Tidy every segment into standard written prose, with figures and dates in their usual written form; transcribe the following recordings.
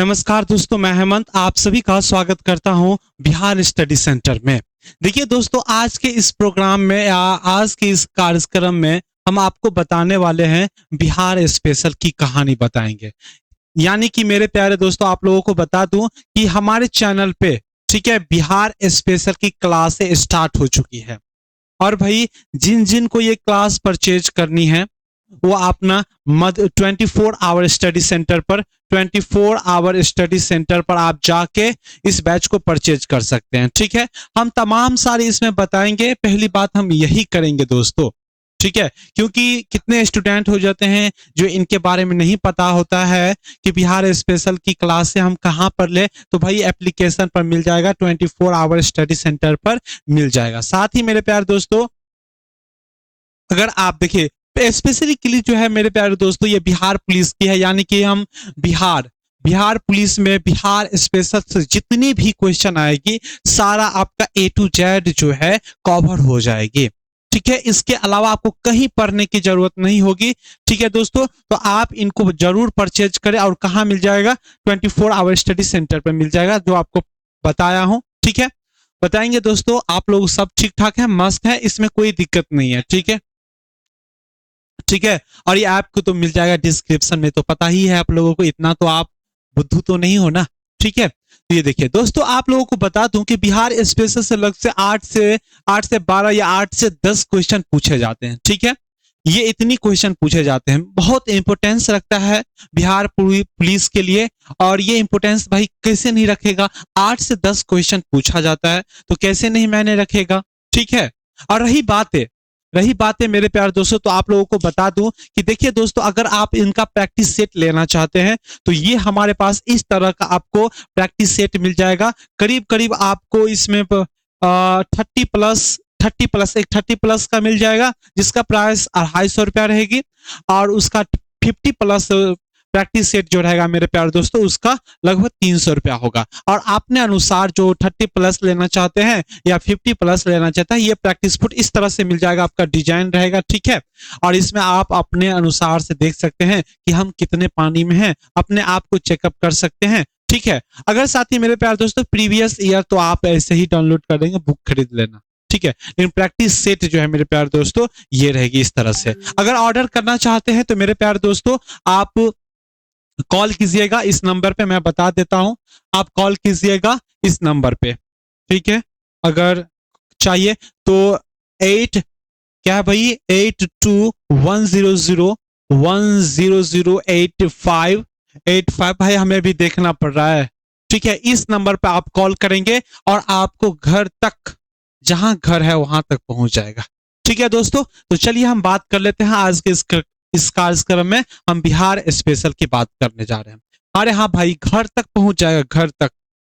नमस्कार दोस्तों, मैं हेमंत आप सभी का स्वागत करता हूं बिहार स्टडी सेंटर में। देखिए दोस्तों, आज के इस प्रोग्राम में या आज के इस कार्यक्रम में हम आपको बताने वाले हैं बिहार स्पेशल की कहानी बताएंगे। यानी कि मेरे प्यारे दोस्तों, आप लोगों को बता दूं कि हमारे चैनल पे ठीक है बिहार स्पेशल की क्लासें स्टार्ट हो चुकी है। और भाई जिन जिन को ये क्लास परचेज करनी है वो अपना 24 आवर स्टडी सेंटर पर 24 आवर स्टडी सेंटर पर आप जाके इस बैच को परचेज कर सकते हैं। ठीक है, हम तमाम सारे इसमें बताएंगे। पहली बात हम यही करेंगे दोस्तों, ठीक है, क्योंकि कितने स्टूडेंट हो जाते हैं जो इनके बारे में नहीं पता होता है कि बिहार स्पेशल की क्लास से हम कहाँ पर ले। तो भाई एप्लीकेशन पर मिल जाएगा, 24 आवर स्टडी सेंटर पर मिल जाएगा। साथ ही मेरे प्यारे दोस्तों, अगर आप देखिए स्पेसिफिकली जो है मेरे प्यारे दोस्तों, ये बिहार पुलिस की है। यानी कि हम बिहार पुलिस में बिहार स्पेशल से जितनी भी क्वेश्चन आएगी सारा आपका A to Z जो है कवर हो जाएगी। ठीक है, इसके अलावा आपको कहीं पढ़ने की जरूरत नहीं होगी। ठीक है दोस्तों, तो आप इनको जरूर परचेज करें। और कहाँ मिल जाएगा? 24 आवर स्टडी सेंटर पर मिल जाएगा, जो आपको बताया हूं। ठीक है, बताएंगे दोस्तों, आप लोग सब ठीक ठाक है, मस्त है, इसमें कोई दिक्कत नहीं है। ठीक है, ठीक है। और ये ऐप को तो मिल जाएगा डिस्क्रिप्शन में, तो पता ही है आप लोगों को, इतना तो आप बुद्धू तो नहीं हो ना। ठीक है, तो ये देखिए दोस्तों, आप लोगों को बता दूं कि बिहार स्पेशल से लग से 8 से 12 या 8 से 10 क्वेश्चन पूछे जाते हैं। ठीक है, ये इतनी क्वेश्चन पूछे जाते हैं, बहुत इंपोर्टेंस रखता है बिहार पुलिस के लिए। और ये इंपोर्टेंस भाई कैसे नहीं रखेगा? 8 से 10 क्वेश्चन पूछा जाता है, तो कैसे नहीं मैंने रखेगा। ठीक है, और रही बात है मेरे प्यारे दोस्तों, तो आप लोगों को बता दूं कि देखिए दोस्तों, अगर आप इनका प्रैक्टिस सेट लेना चाहते हैं तो ये हमारे पास इस तरह का आपको प्रैक्टिस सेट मिल जाएगा। करीब करीब आपको इसमें 30 प्लस का मिल जाएगा, जिसका प्राइस 250 रुपया रहेगी। और उसका 50 प्लस प्रैक्टिस सेट जो रहेगा मेरे प्यारे दोस्तों, उसका लगभग 300 रुपया होगा। और अपने अनुसार जो 30 प्लस लेना चाहते हैं या 50 प्लस लेना चाहते हैं, ये प्रैक्टिस बुक इस तरह से मिल जाएगा, आपका डिजाइन रहेगा। ठीक है, और इसमें आप अपने अनुसार से देख सकते हैं कि हम कितने पानी में हैं, अपने आप को चेकअप कर सकते हैं। ठीक है, अगर साथ ही मेरे प्यारे दोस्तों प्रीवियस ईयर तो आप ऐसे ही डाउनलोड कर देंगे, बुक खरीद लेना। ठीक है, लेकिन प्रैक्टिस सेट जो है मेरे प्यारे दोस्तों ये रहेगी इस तरह से। अगर ऑर्डर करना चाहते हैं तो मेरे प्यारे दोस्तों आप कॉल कीजिएगा इस नंबर पे, मैं बता देता हूं, आप कॉल कीजिएगा इस नंबर पे। ठीक है, अगर चाहिए तो 8 क्या है भाई 8210010085 भाई, हमें भी देखना पड़ रहा है। ठीक है, इस नंबर पे आप कॉल करेंगे और आपको घर तक, जहां घर है वहां तक पहुंच जाएगा। ठीक है दोस्तों, तो चलिए हम बात कर लेते हैं आज के इस कार्यक्रम में। हम बिहार स्पेशल की बात करने जा रहे हैं। अरे हाँ भाई, घर तक पहुंच जाएगा, घर तक।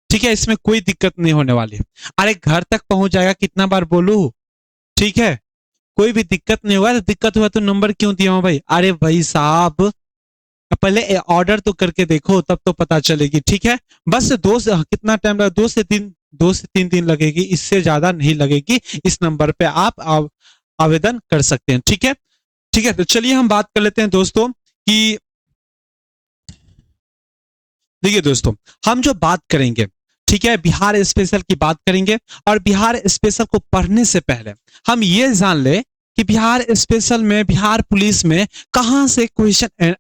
ठीक है, इसमें कोई दिक्कत नहीं होने वाली। अरे घर तक पहुंच जाएगा, कितना बार बोलूं? ठीक है, कोई भी दिक्कत नहीं होगा। तो दिक्कत हुआ तो नंबर क्यों दिया हूं भाई? अरे भाई साहब, पहले ऑर्डर तो करके देखो, तब तो पता चलेगी। ठीक है, बस कितना टाइम लगा? 2 से 3 दिन लगेगी, इससे ज्यादा नहीं लगेगी। इस नंबर पे आप आवेदन कर सकते हैं। ठीक है, ठीक है, तो चलिए हम बात कर लेते हैं दोस्तों कि देखिए दोस्तों, हम जो बात करेंगे, ठीक है, बिहार स्पेशल की बात करेंगे। और बिहार स्पेशल को पढ़ने से पहले हम ये जान ले कि बिहार स्पेशल में, बिहार पुलिस में कहां से क्वेश्चन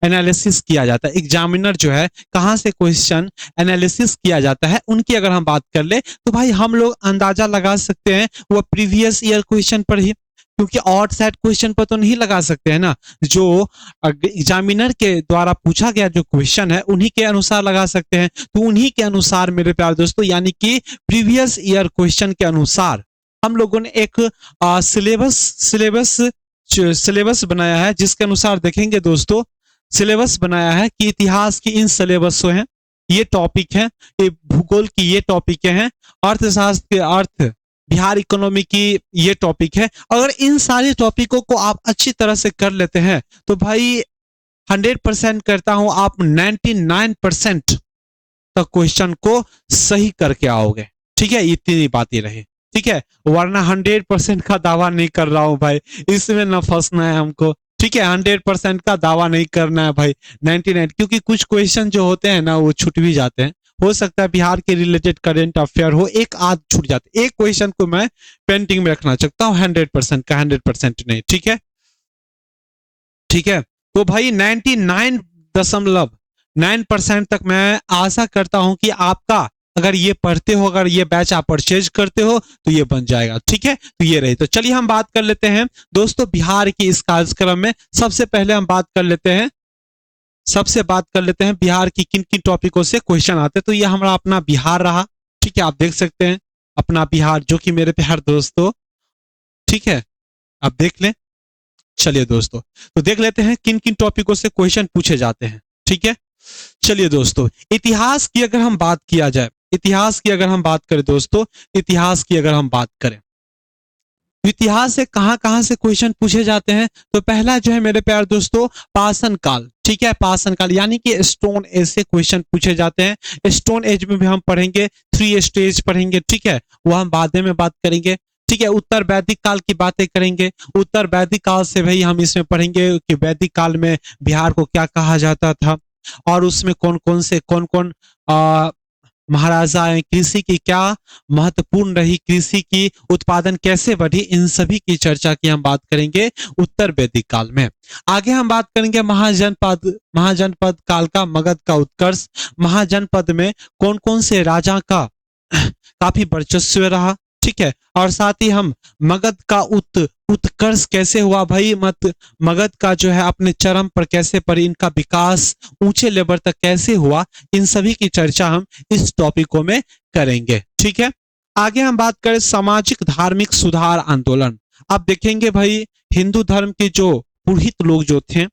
एनालिसिस किया जाता है। एग्जामिनर जो है कहां से क्वेश्चन एनालिसिस किया जाता है, उनकी अगर हम बात कर ले तो भाई हम लोग अंदाजा लगा सकते हैं वो प्रीवियस ईयर क्वेश्चन पर ही, क्योंकि और साइड क्वेश्चन पर तो नहीं लगा सकते हैं ना। जो एग्जामिनर के द्वारा पूछा गया जो क्वेश्चन है उन्हीं के अनुसार लगा सकते हैं। तो उन्हीं के अनुसार मेरे प्यारे दोस्तों, यानी कि प्रीवियस ईयर क्वेश्चन के अनुसार हम लोगों ने एक सिलेबस बनाया है, जिसके अनुसार देखेंगे दोस्तों, सिलेबस बनाया है कि इतिहास की इन सिलेबस हैं, ये टॉपिक है, ये भूगोल की ये टॉपिक हैं, अर्थशास्त्र के अर्थ, बिहार इकोनॉमी की ये टॉपिक है। अगर इन सारे टॉपिकों को आप अच्छी तरह से कर लेते हैं तो भाई 100% करता हूं आप 99% तक क्वेश्चन को सही करके आओगे। ठीक है, इतनी बात ही रही। ठीक है, वरना 100% का दावा नहीं कर रहा हूं भाई, इसमें ना फंसना है हमको। ठीक है, 100% का दावा नहीं करना है भाई, 99, क्योंकि कुछ क्वेश्चन जो होते हैं ना वो छूट भी जाते हैं। हो सकता है बिहार के रिलेटेड करंट अफेयर हो, एक आध छूट जाते, एक क्वेश्चन को मैं पेंटिंग में रखना चाहता हूँ 100% का, 100% नहीं। ठीक है, ठीक है। तो भाई 99.9% तक मैं आशा करता हूं कि आपका, अगर ये पढ़ते हो, अगर ये बैच आप परचेज करते हो तो ये बन जाएगा। ठीक है, तो ये रही। तो चलिए हम बात कर लेते हैं दोस्तों बिहार की इस कार्यक्रम में। सबसे पहले हम बात कर लेते हैं, बिहार की किन किन टॉपिकों से क्वेश्चन आते हैं। तो ये हमारा अपना बिहार रहा। ठीक है, आप देख सकते हैं अपना बिहार, जो कि मेरे प्यार दोस्तों, ठीक है, आप देख लें। चलिए दोस्तों, तो देख लेते हैं किन किन टॉपिकों से क्वेश्चन पूछे जाते हैं। ठीक है, चलिए दोस्तों, इतिहास की अगर हम बात किया जाए, इतिहास की अगर हम बात करें दोस्तों, इतिहास की अगर हम बात करें, इतिहास से कहां कहां से क्वेश्चन पूछे जाते हैं। तो पहला जो है मेरे प्यार दोस्तों, पाषाण काल। ठीक है, पाषाण काल यानी कि स्टोन एज से क्वेश्चन पूछे जाते हैं। स्टोन एज में भी हम पढ़ेंगे, 3 स्टेज पढ़ेंगे। ठीक है, वो हम बाद में बात करेंगे। ठीक है, उत्तर वैदिक काल की बातें करेंगे। उत्तर वैदिक काल से भाई हम इसमें पढ़ेंगे कि वैदिक काल में बिहार को क्या कहा जाता था, और उसमें कौन कौन महाराजा हैं, कृषि की क्या महत्वपूर्ण रही, कृषि की उत्पादन कैसे बढ़ी, इन सभी की चर्चा की हम बात करेंगे उत्तर वैदिक काल में। आगे हम बात करेंगे महाजनपद काल का, मगध का उत्कर्ष। महाजनपद में कौन कौन से राजा का काफी वर्चस्व रहा। ठीक है, और साथ ही हम मगध का उत्कर्ष कैसे हुआ भाई, मगध का जो है अपने चरम पर कैसे पर, इनका विकास ऊंचे लेवल तक कैसे हुआ, इन सभी की चर्चा हम इस टॉपिकों में करेंगे। ठीक है, आगे हम बात करें सामाजिक धार्मिक सुधार आंदोलन। आप देखेंगे भाई हिंदू धर्म के जो पुरोहित लोग जो थे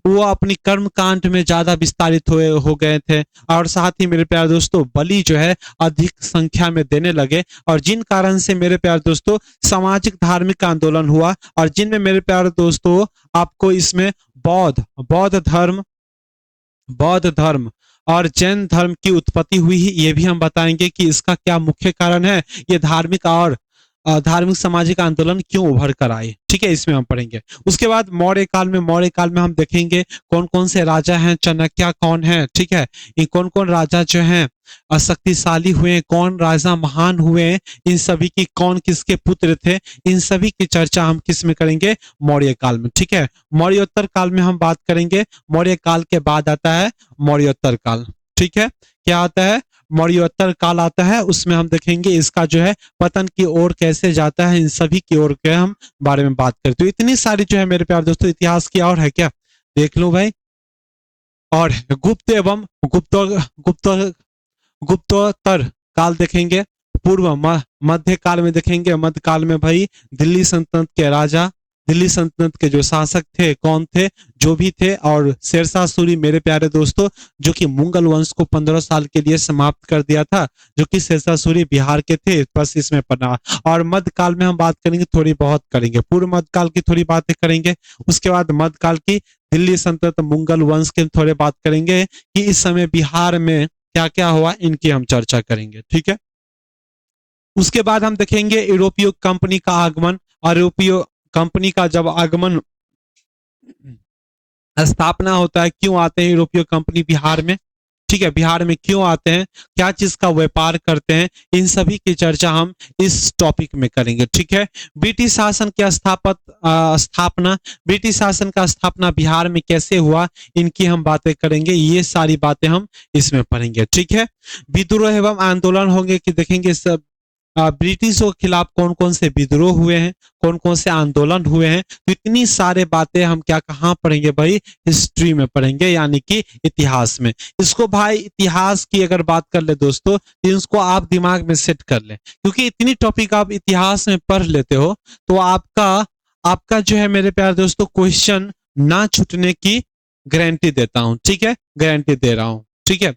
वो अपनी कर्म कांड में ज्यादा विस्तारित हो गए थे, और साथ ही मेरे प्यारे दोस्तों बलि जो है अधिक संख्या में देने लगे, और जिन कारण से मेरे प्यारे दोस्तों सामाजिक धार्मिक आंदोलन हुआ, और जिनमें मेरे प्यारे दोस्तों आपको इसमें बौद्ध धर्म और जैन धर्म की उत्पत्ति हुई, ये भी हम बताएंगे कि इसका क्या मुख्य कारण है, ये धार्मिक सामाजिक आंदोलन क्यों उभर कर आए। ठीक है, इसमें हम पढ़ेंगे। उसके बाद मौर्य काल में हम देखेंगे कौन कौन से राजा हैं, चाणक्य कौन है। ठीक है, ये कौन कौन राजा जो हैं शक्तिशाली हुए, कौन राजा महान हुए, इन सभी की कौन किसके पुत्र थे, इन सभी की चर्चा हम किस में करेंगे, मौर्य काल में। ठीक है, मौर्योत्तर काल में हम बात करेंगे। मौर्य काल के बाद आता है मौर्योत्तर काल। ठीक है, क्या आता है, मौर्योत्तर काल आता है। उसमें हम देखेंगे इसका जो है पतन की ओर कैसे जाता है, इन सभी की ओर के हम बारे में बात करते हैं। तो इतनी सारी जो है मेरे प्यारे दोस्तों इतिहास की और है क्या, देख लो भाई। और गुप्त एवं गुप्तोत्तर काल देखेंगे। पूर्व मध्य काल में देखेंगे, मध्य काल में भाई दिल्ली सल्तनत के राजा, दिल्ली सल्तनत के जो शासक थे कौन थे, जो भी थे, और शेरशाह सूरी मेरे प्यारे दोस्तों, जो कि मुगल वंश को 15 साल के लिए समाप्त कर दिया था, जो कि शेरशाह सूरी बिहार के थे। बस इसमें पढ़ना। और मध्यकाल में हम बात करेंगे, थोड़ी बहुत करेंगे, पूर्व मध्यकाल की थोड़ी बातें करेंगे। उसके बाद मध्यकाल की दिल्ली सल्तनत मुगल वंश के थोड़े बात करेंगे कि इस समय बिहार में क्या क्या हुआ, इनकी हम चर्चा करेंगे। ठीक है, उसके बाद हम देखेंगे यूरोपीय कंपनी का आगमन, और यूरोपीय कंपनी का जब आगमन स्थापना होता है, क्यों आते हैं यूरोपीय कंपनी बिहार में। ठीक है, बिहार में क्यों आते हैं, क्या चीज का व्यापार करते हैं, इन सभी की चर्चा हम इस टॉपिक में करेंगे। ठीक है, ब्रिटिश शासन की स्थापना, ब्रिटिश शासन का स्थापना बिहार में कैसे हुआ, इनकी हम बातें करेंगे। ये सारी बातें हम इसमें पढ़ेंगे। ठीक है, विद्रोह एवं आंदोलन होंगे कि देखेंगे सब ब्रिटिशों के खिलाफ कौन कौन से विद्रोह हुए हैं, कौन कौन से आंदोलन हुए हैं। तो इतनी सारे बातें हम क्या कहाँ पढ़ेंगे भाई, हिस्ट्री में पढ़ेंगे, यानी कि इतिहास में। इसको भाई इतिहास की अगर बात कर ले दोस्तों, तो इसको आप दिमाग में सेट कर ले, क्योंकि इतनी टॉपिक आप इतिहास में पढ़ लेते हो तो आपका जो है मेरे प्यारे दोस्तों क्वेश्चन ना छूटने की गारंटी देता हूं। ठीक है, गारंटी दे रहा हूं। ठीक है,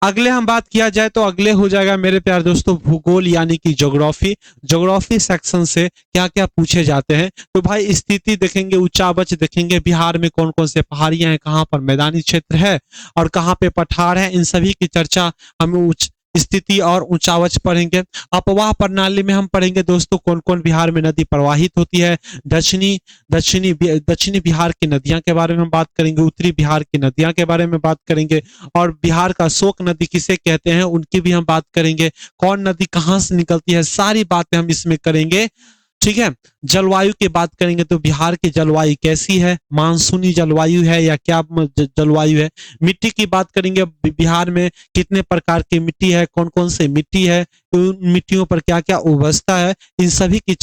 अगले हम बात किया जाए तो अगले हो जाएगा मेरे प्यारे दोस्तों भूगोल, यानी कि ज्योग्राफी सेक्शन से क्या क्या पूछे जाते हैं। तो भाई स्थिति देखेंगे, उच्चावच देखेंगे, बिहार में कौन कौन से पहाड़ियां हैं, कहाँ पर मैदानी क्षेत्र है और कहाँ पे पठार है, इन सभी की चर्चा हम स्थिति और ऊंचावच पढ़ेंगे। अपवाह प्रणाली में हम पढ़ेंगे दोस्तों कौन कौन बिहार में नदी प्रवाहित होती है। दक्षिणी दक्षिणी बिहार की नदियां के बारे में हम बात करेंगे, उत्तरी बिहार की नदियां के बारे में बात करेंगे, और बिहार का शोक नदी किसे कहते हैं उनकी भी हम बात करेंगे। कौन नदी कहाँ से निकलती है, सारी बातें हम इसमें करेंगे। ठीक है। जलवायु की बात करेंगे तो बिहार की जलवायु कैसी है, मानसूनी जलवायु है या क्या जलवायु है। मिट्टी की बात करेंगे, बिहार में कितने प्रकार की मिट्टी है, कौन कौन से मिट्टी है, उन मिट्टियों पर क्या क्या उवस्था है, इन सभी की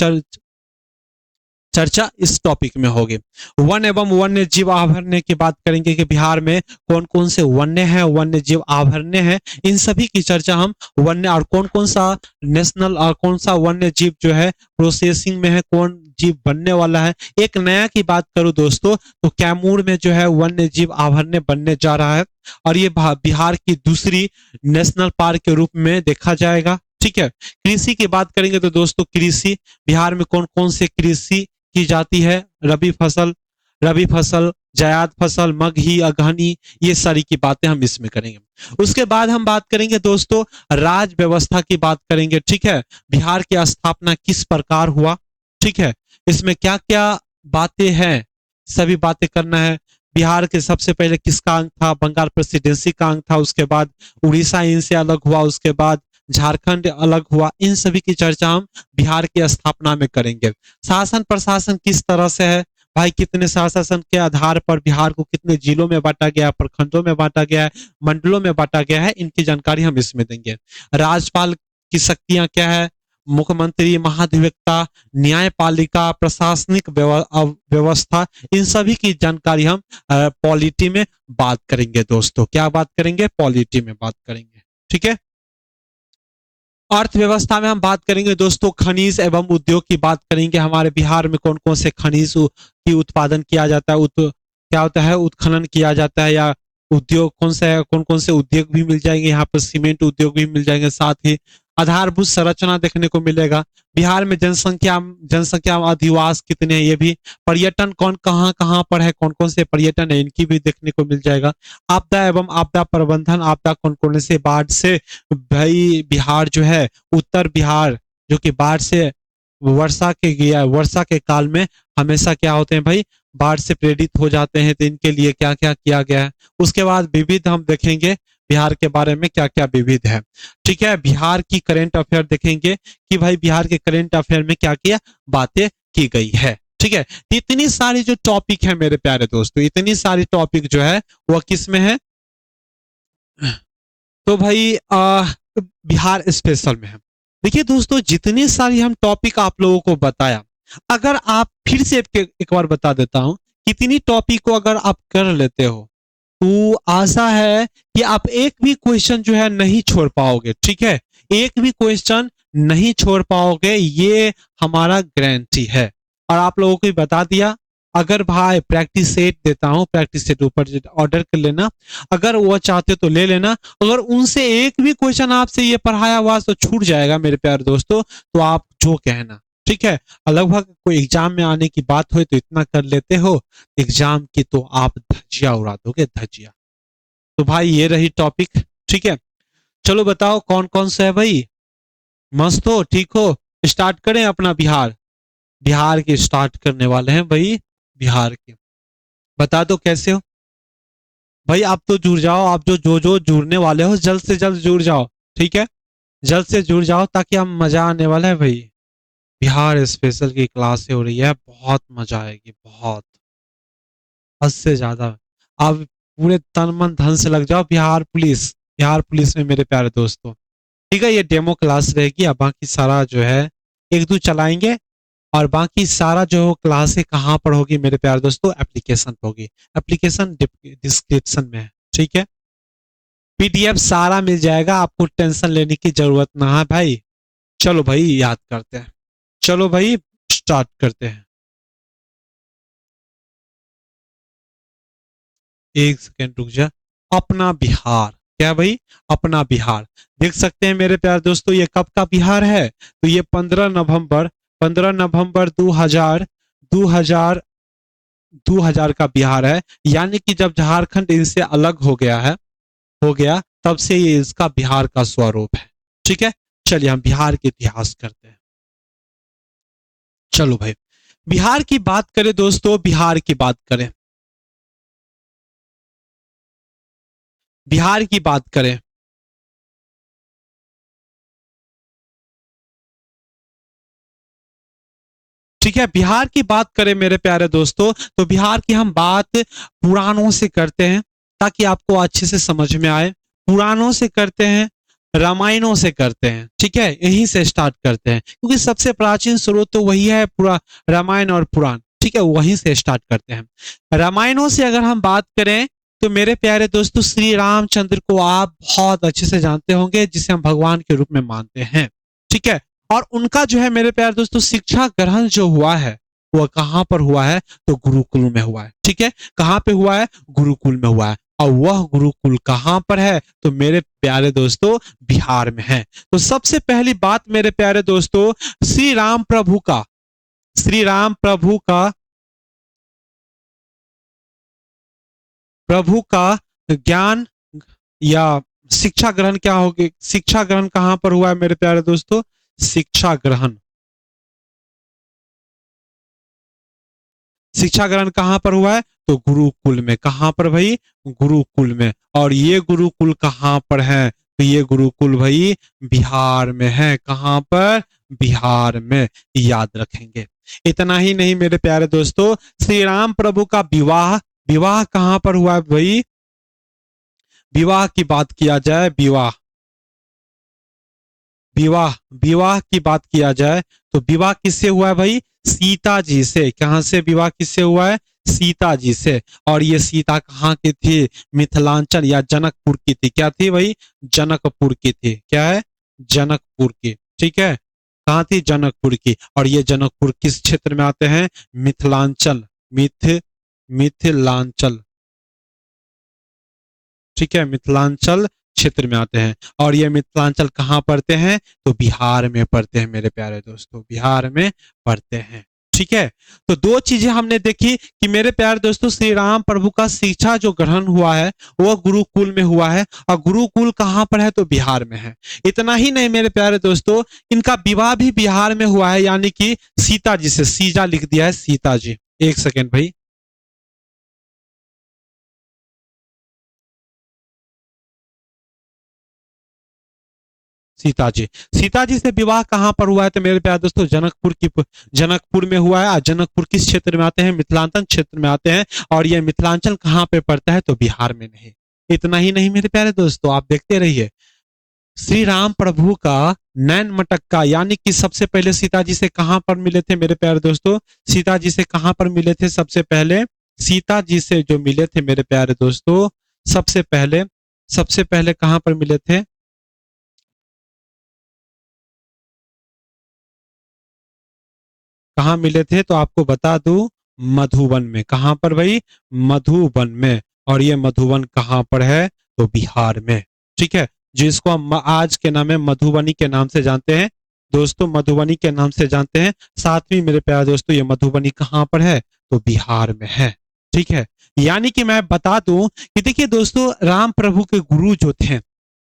चर्चा इस टॉपिक में होगी। वन एवं वन्य जीव अभयारण्य की बात करेंगे कि बिहार में कौन कौन से वन्य हैं, वन्य जीव अभयारण्य हैं, इन सभी की चर्चा हम वन्य और कौन कौन सा नेशनल और कौन सा वन्य जीव जो है प्रोसेसिंग में है, कौन जीव बनने वाला है। एक नया की बात करूं दोस्तों तो कैमूर में जो है वन्य जीव अभयारण्य बनने जा रहा है और ये बिहार की दूसरी नेशनल पार्क के रूप में देखा जाएगा। ठीक है। कृषि की बात करेंगे तो दोस्तों कृषि बिहार में कौन कौन से कृषि की जाती है, रबी फसल, जायद फसल, मगही, अगहनी, ये सारी की बातें हम इसमें करेंगे। उसके बाद हम बात करेंगे दोस्तों राज व्यवस्था की बात करेंगे। ठीक है। बिहार की स्थापना किस प्रकार हुआ, ठीक है, इसमें क्या क्या बातें हैं, सभी बातें करना है। बिहार के सबसे पहले किसका अंग था, बंगाल प्रेसिडेंसी का अंग था, उसके बाद उड़ीसा इनसे अलग हुआ, उसके बाद झारखंड अलग हुआ। इन सभी की चर्चा हम बिहार की स्थापना में करेंगे। शासन प्रशासन किस तरह से है भाई, कितने शासन के आधार पर बिहार को कितने जिलों में बांटा गया है, प्रखंडों में बांटा गया है, मंडलों में बांटा गया है, इनकी जानकारी हम इसमें देंगे। राज्यपाल की शक्तियां क्या है, मुख्यमंत्री, महाधिवक्ता, न्यायपालिका, प्रशासनिक व्यवस्था, इन सभी की जानकारी हम पॉलिटी में बात करेंगे दोस्तों। क्या बात करेंगे, पॉलिटी में बात करेंगे। ठीक है। अर्थव्यवस्था में हम बात करेंगे दोस्तों खनिज एवं उद्योग की बात करेंगे। हमारे बिहार में कौन कौन से खनिज की उत्पादन किया जाता है, क्या होता है, उत्खनन किया जाता है, या उद्योग कौन सा है, कौन कौन से उद्योग भी मिल जाएंगे, यहाँ पर सीमेंट उद्योग भी मिल जाएंगे, साथ ही आधारभूत संरचना देखने को मिलेगा। बिहार में जनसंख्या अधिवास कितने हैं, ये भी, पर्यटन कौन कहाँ कहाँ पर है, कौन कौन से पर्यटन है, इनकी भी देखने को मिल जाएगा। आपदा एवं आपदा प्रबंधन, आपदा कौन कौन से, बाढ़ से भाई बिहार जो है, उत्तर बिहार जो कि बाढ़ से वर्षा के काल में हमेशा क्या होते हैं भाई, बाढ़ से प्रेरित हो जाते हैं, तो इनके लिए क्या क्या किया गया है। उसके बाद विविध हम देखेंगे बिहार के बारे में क्या क्या विविध है। ठीक है। बिहार की करंट अफेयर देखेंगे कि भाई बिहार के करंट अफेयर में क्या क्या बातें की गई है। ठीक है। इतनी सारी जो टॉपिक है मेरे प्यारे दोस्तों, इतनी सारी टॉपिक जो है वह किस में है, तो भाई बिहार स्पेशल में है। देखिए दोस्तों जितनी सारी हम टॉपिक आप लोगों को बताया, अगर आप फिर से एक बार बता देता हूं, कितनी टॉपिक को अगर आप कर लेते हो तो आशा है कि आप एक भी क्वेश्चन जो है नहीं छोड़ पाओगे। ठीक है। एक भी क्वेश्चन नहीं छोड़ पाओगे, ये हमारा गारंटी है। और आप लोगों को बता दिया, अगर भाई प्रैक्टिस सेट देता हूं, प्रैक्टिस सेट ऊपर ऑर्डर कर लेना, अगर वो चाहते तो ले लेना। अगर उनसे एक भी क्वेश्चन आपसे ये पढ़ाया हुआ तो छूट जाएगा मेरे प्यारे दोस्तों, तो आप जो कहना। ठीक है। लगभग कोई एग्जाम में आने की बात हो तो इतना कर लेते हो, एग्जाम की तो आप धज्जियां उड़ा दोगे, धज्जियां। तो भाई ये रही टॉपिक। ठीक है। चलो बताओ कौन कौन सा है भाई, मस्त हो, ठीक हो, स्टार्ट करें अपना बिहार के स्टार्ट करने वाले हैं भाई। बिहार के बता दो कैसे हो भाई, आप तो जुड़ जाओ, आप जो जुड़ने वाले हो जल्द से जल्द जुड़ जाओ। ठीक है। जल्द से जुड़ जाओ ताकि हम मजा आने वाला है भाई। बिहार स्पेशल की क्लास हो रही है, बहुत मजा आएगी, बहुत हद से ज्यादा। आप पूरे तन मन धन से लग जाओ बिहार पुलिस में मेरे प्यारे दोस्तों। ठीक है। ये डेमो क्लास रहेगी, अब बाकी सारा जो है एक दो चलाएंगे, और बाकी सारा जो क्लास है कहाँ पर होगी मेरे प्यारे दोस्तों, एप्लीकेशन पर होगी। एप्लीकेशन डिस्क्रिप्शन में है। ठीक है। पीडीएफ सारा मिल जाएगा, आपको टेंशन लेने की जरूरत ना है भाई। चलो भाई याद करते हैं, चलो भाई स्टार्ट करते हैं। एक सेकेंड रुक जा। अपना बिहार, क्या भाई, अपना बिहार। देख सकते हैं मेरे प्यारे दोस्तों ये कब का बिहार है, तो ये 15 नवंबर 2000 का बिहार है। यानी कि जब झारखंड इनसे अलग हो गया, तब से ये इसका बिहार का स्वरूप है। ठीक है, चलिए हम बिहार के इतिहास करते हैं। चलो भाई, बिहार की बात करें दोस्तों, बिहार की बात करें, बिहार की बात करें, ठीक है, बिहार की बात करें मेरे प्यारे दोस्तों, तो बिहार की हम बात पुराणों से करते हैं ताकि आपको अच्छे से समझ में आए। पुराणों से करते हैं, रामायणों से करते हैं, ठीक है, यहीं से स्टार्ट करते हैं क्योंकि सबसे प्राचीन स्रोत तो वही है, पूरा रामायण और पुराण। ठीक है, वहीं से स्टार्ट करते हैं। रामायणों से अगर हम बात करें तो मेरे प्यारे दोस्तों, श्री रामचंद्र को आप बहुत अच्छे से जानते होंगे, जिसे हम भगवान के रूप में मानते हैं। ठीक है, और उनका जो है मेरे प्यारे दोस्तों, शिक्षा ग्रहण जो हुआ है वह कहां पर हुआ है, तो गुरुकुल में हुआ है। ठीक है, कहां पे हुआ है, गुरुकुल में हुआ है। और वह गुरुकुल कहां पर है, तो मेरे प्यारे दोस्तों बिहार में है। तो सबसे पहली बात मेरे प्यारे दोस्तों, श्री राम प्रभु का, श्री राम प्रभु का ज्ञान या शिक्षा ग्रहण क्या होगी, शिक्षा ग्रहण कहां पर हुआ है मेरे प्यारे दोस्तों, शिक्षा ग्रहण, शिक्षा ग्रहण कहां पर हुआ है, तो गुरुकुल में। कहां पर भाई, गुरुकुल में। और ये गुरुकुल कहां पर है, तो ये गुरुकुल भाई बिहार में है। कहां पर, बिहार में, याद रखेंगे। इतना ही नहीं मेरे प्यारे दोस्तों, श्री राम प्रभु का विवाह, विवाह कहां पर हुआ है भाई, विवाह की बात किया जाए, विवाह, विवाह, विवाह की बात किया जाए तो विवाह किससे हुआ है भाई, सीता जी से। कहां से विवाह किससे हुआ है, सीता जी से। और ये सीता कहाँ की थी, मिथिलांचल या जनकपुर की थी। क्या थी भाई, जनकपुर की थी। क्या है, जनकपुर की। ठीक है, कहाँ थी, जनकपुर की। और ये जनकपुर किस क्षेत्र में आते हैं, मिथिलांचल, मिथिलांचल, ठीक है, मिथिलांचल क्षेत्र में आते हैं। और ये मिथिलांचल कहाँ पड़ते हैं, तो बिहार में पड़ते हैं मेरे प्यारे दोस्तों, बिहार में पड़ते हैं। ठीक है, तो दो चीजें हमने देखी कि मेरे प्यारे दोस्तों, श्री राम प्रभु का शिक्षा जो ग्रहण हुआ है वो गुरुकुल में हुआ है। और गुरुकुल कहाँ पर है, तो बिहार में है। इतना ही नहीं मेरे प्यारे दोस्तों, इनका विवाह भी बिहार में हुआ है, यानी कि सीता जी से। सीजा लिख दिया है, सीता जी। एक सेकेंड भाई, सीता जी, सीता जी से विवाह कहां पर हुआ है, तो मेरे प्यारे दोस्तों जनकपुर की, जनकपुर में हुआ है। और जनकपुर किस क्षेत्र में आते हैं, मिथिलांचल क्षेत्र में आते हैं। और ये मिथिलांचल कहां पे पड़ता है, तो बिहार में नहीं। इतना ही नहीं मेरे प्यारे दोस्तों, आप देखते रहिए, श्री राम प्रभु का नैन मटक्का, यानी कि सबसे पहले सीता जी से कहां पर मिले थे मेरे प्यारे दोस्तों, सीता जी से कहां पर मिले थे सबसे पहले, सीता जी से जो मिले थे मेरे प्यारे दोस्तों, सबसे पहले, सबसे पहले कहां पर मिले थे, कहाँ मिले थे, तो आपको बता दूं, मधुबन में। कहां पर भाई, मधुबन में। और ये मधुबन कहां पर है, तो बिहार में। ठीक है, जिसको हम आज के नाम में मधुबनी के नाम से जानते हैं दोस्तों, मधुबनी के नाम से जानते हैं। साथ में मेरे प्यारे दोस्तों, ये मधुबनी कहां पर है, तो बिहार में है। ठीक है, यानी कि मैं बता दूं कि देखिए दोस्तों, राम प्रभु के गुरु जो थे,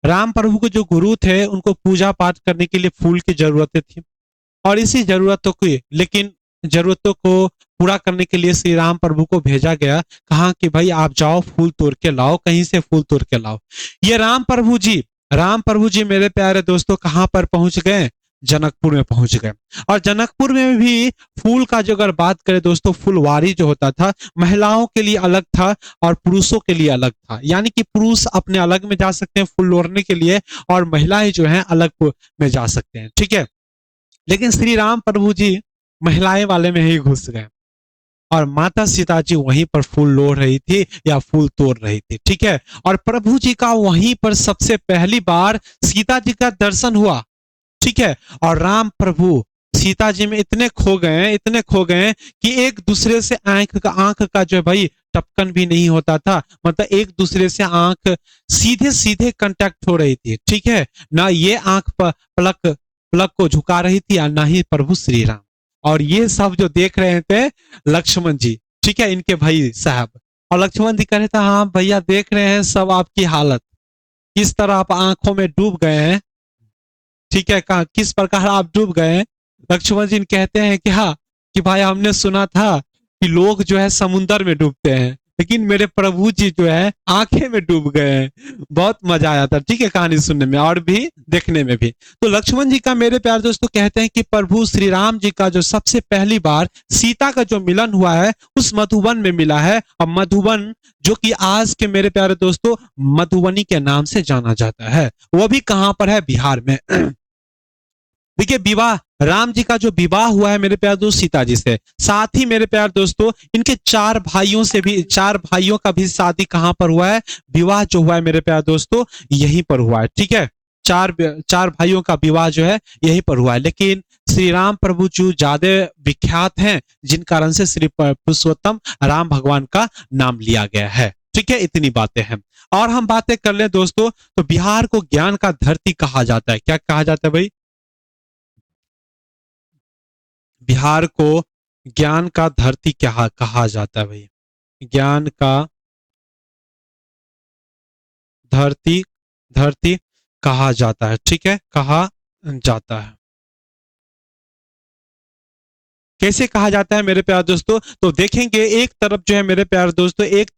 राम प्रभु के जो गुरु थे, उनको पूजा पाठ करने के लिए फूल की जरूरतें थी। और इसी जरूरतों की, लेकिन जरूरतों को पूरा करने के लिए श्री राम प्रभु को भेजा गया। कहा कि भाई आप जाओ, फूल तोड़ के लाओ, कहीं से फूल तोड़ के लाओ। ये राम प्रभु जी मेरे प्यारे दोस्तों कहां पर पहुंच गए, जनकपुर में पहुंच गए। और जनकपुर में भी फूल का जो अगर बात करें दोस्तों, फुलवारी जो होता था, महिलाओं के लिए अलग था और पुरुषों के लिए अलग था। यानी कि पुरुष अपने अलग में जा सकते हैं फूल तोड़ने के लिए, और महिलाएं जो हैं अलग में जा सकते हैं। ठीक है, लेकिन श्री राम प्रभु जी महिलाएं वाले में ही घुस गए, और माता सीता जी वहीं पर फूल लोड़ रही थी या फूल तोड़ रही थी। ठीक है, और प्रभु जी का वहीं पर सबसे पहली बार सीता जी का दर्शन हुआ। ठीक है, और राम प्रभु सीता जी में इतने खो गए, इतने खो गए कि एक दूसरे से आंख का जो है भाई टपकन भी नहीं होता था। मतलब एक दूसरे से आंख सीधे सीधे कांटेक्ट हो रही थी। ठीक है, ना ये आंख पर पलक पलक को झुका रही थी, और ना ही प्रभु श्री राम। और ये सब जो देख रहे थे लक्ष्मण जी, ठीक है, इनके भाई साहब। और लक्ष्मण जी कह रहे थे, हाँ भैया देख रहे हैं सब आपकी हालत। किस तरह आप आंखों में डूब गए हैं, ठीक है, कहा किस प्रकार आप डूब गए हैं। लक्ष्मण जी कहते हैं कि हाँ, कि भाई हमने सुना था कि लोग जो है समुंदर में डूबते हैं, लेकिन मेरे प्रभु जी जो है आंखें में डूब गए हैं। बहुत मजा आया था, ठीक है, कहानी सुनने में और भी देखने में भी। तो लक्ष्मण जी का मेरे प्यारे दोस्तों कहते हैं कि प्रभु श्री राम जी का जो सबसे पहली बार सीता का जो मिलन हुआ है उस मधुबन में मिला है। और मधुबन जो कि आज के मेरे प्यारे दोस्तों मधुबनी के नाम से जाना जाता है, वो भी कहां पर है, बिहार में। देखिए विवाह, राम जी का जो विवाह हुआ है मेरे प्यारे दोस्त सीता जी से, साथ ही मेरे प्यारे दोस्तों इनके चार भाइयों से भी, चार भाइयों का भी शादी कहां पर हुआ है, विवाह जो हुआ है मेरे प्यारे दोस्तों यहीं पर हुआ है, ठीक है। चार चार भाइयों का विवाह जो है यहीं पर हुआ है, लेकिन श्री राम प्रभु जो ज्यादा विख्यात हैं, जिन कारण से श्री पुरुषोत्तम राम भगवान का नाम लिया गया है, ठीक है। इतनी बातें हैं। और हम बातें कर ले दोस्तों, तो बिहार को ज्ञान का धरती कहा जाता है। क्या कहा जाता है भाई? बिहार को ज्ञान का धरती क्या कहा जाता है भाई? ज्ञान का धरती, धरती कहा जाता है, ठीक है, कहा जाता है। कैसे कहा जाता है मेरे प्यारे दोस्तों? तो देखेंगे एक तरफ जो है मेरे प्यारे दोस्तों, एक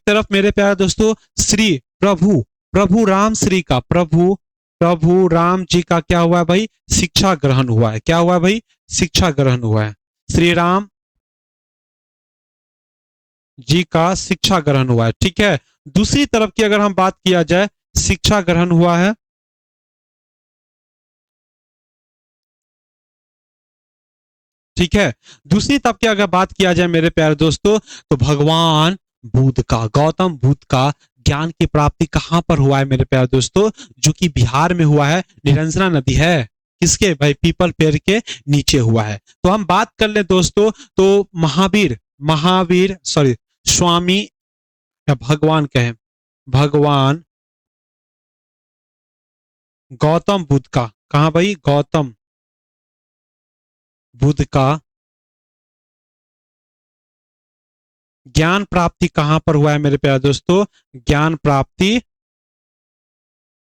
तरफ मेरे प्यारे दोस्तों श्री प्रभु प्रभु राम श्री का प्रभु प्रभु राम जी का क्या हुआ है भाई? शिक्षा ग्रहण हुआ है। क्या हुआ है भाई? शिक्षा ग्रहण हुआ है। श्री राम जी का शिक्षा ग्रहण हुआ है, ठीक है। दूसरी तरफ की अगर हम बात किया जाए, शिक्षा ग्रहण हुआ है, ठीक है। दूसरी तरफ की अगर बात किया जाए मेरे प्यारे दोस्तों, तो भगवान बुद्ध का, गौतम बुद्ध का ज्ञान की प्राप्ति कहां पर हुआ है मेरे प्यारे दोस्तों? जो कि बिहार में हुआ है, निरंजना नदी है, किसके भाई? पीपल पेड़ के नीचे हुआ है। तो हम बात कर ले दोस्तों, तो महावीर महावीर सॉरी स्वामी या भगवान कहें, भगवान गौतम बुद्ध का, कहा भाई? गौतम बुद्ध का ज्ञान प्राप्ति कहां पर हुआ है मेरे प्यारे दोस्तों? ज्ञान प्राप्ति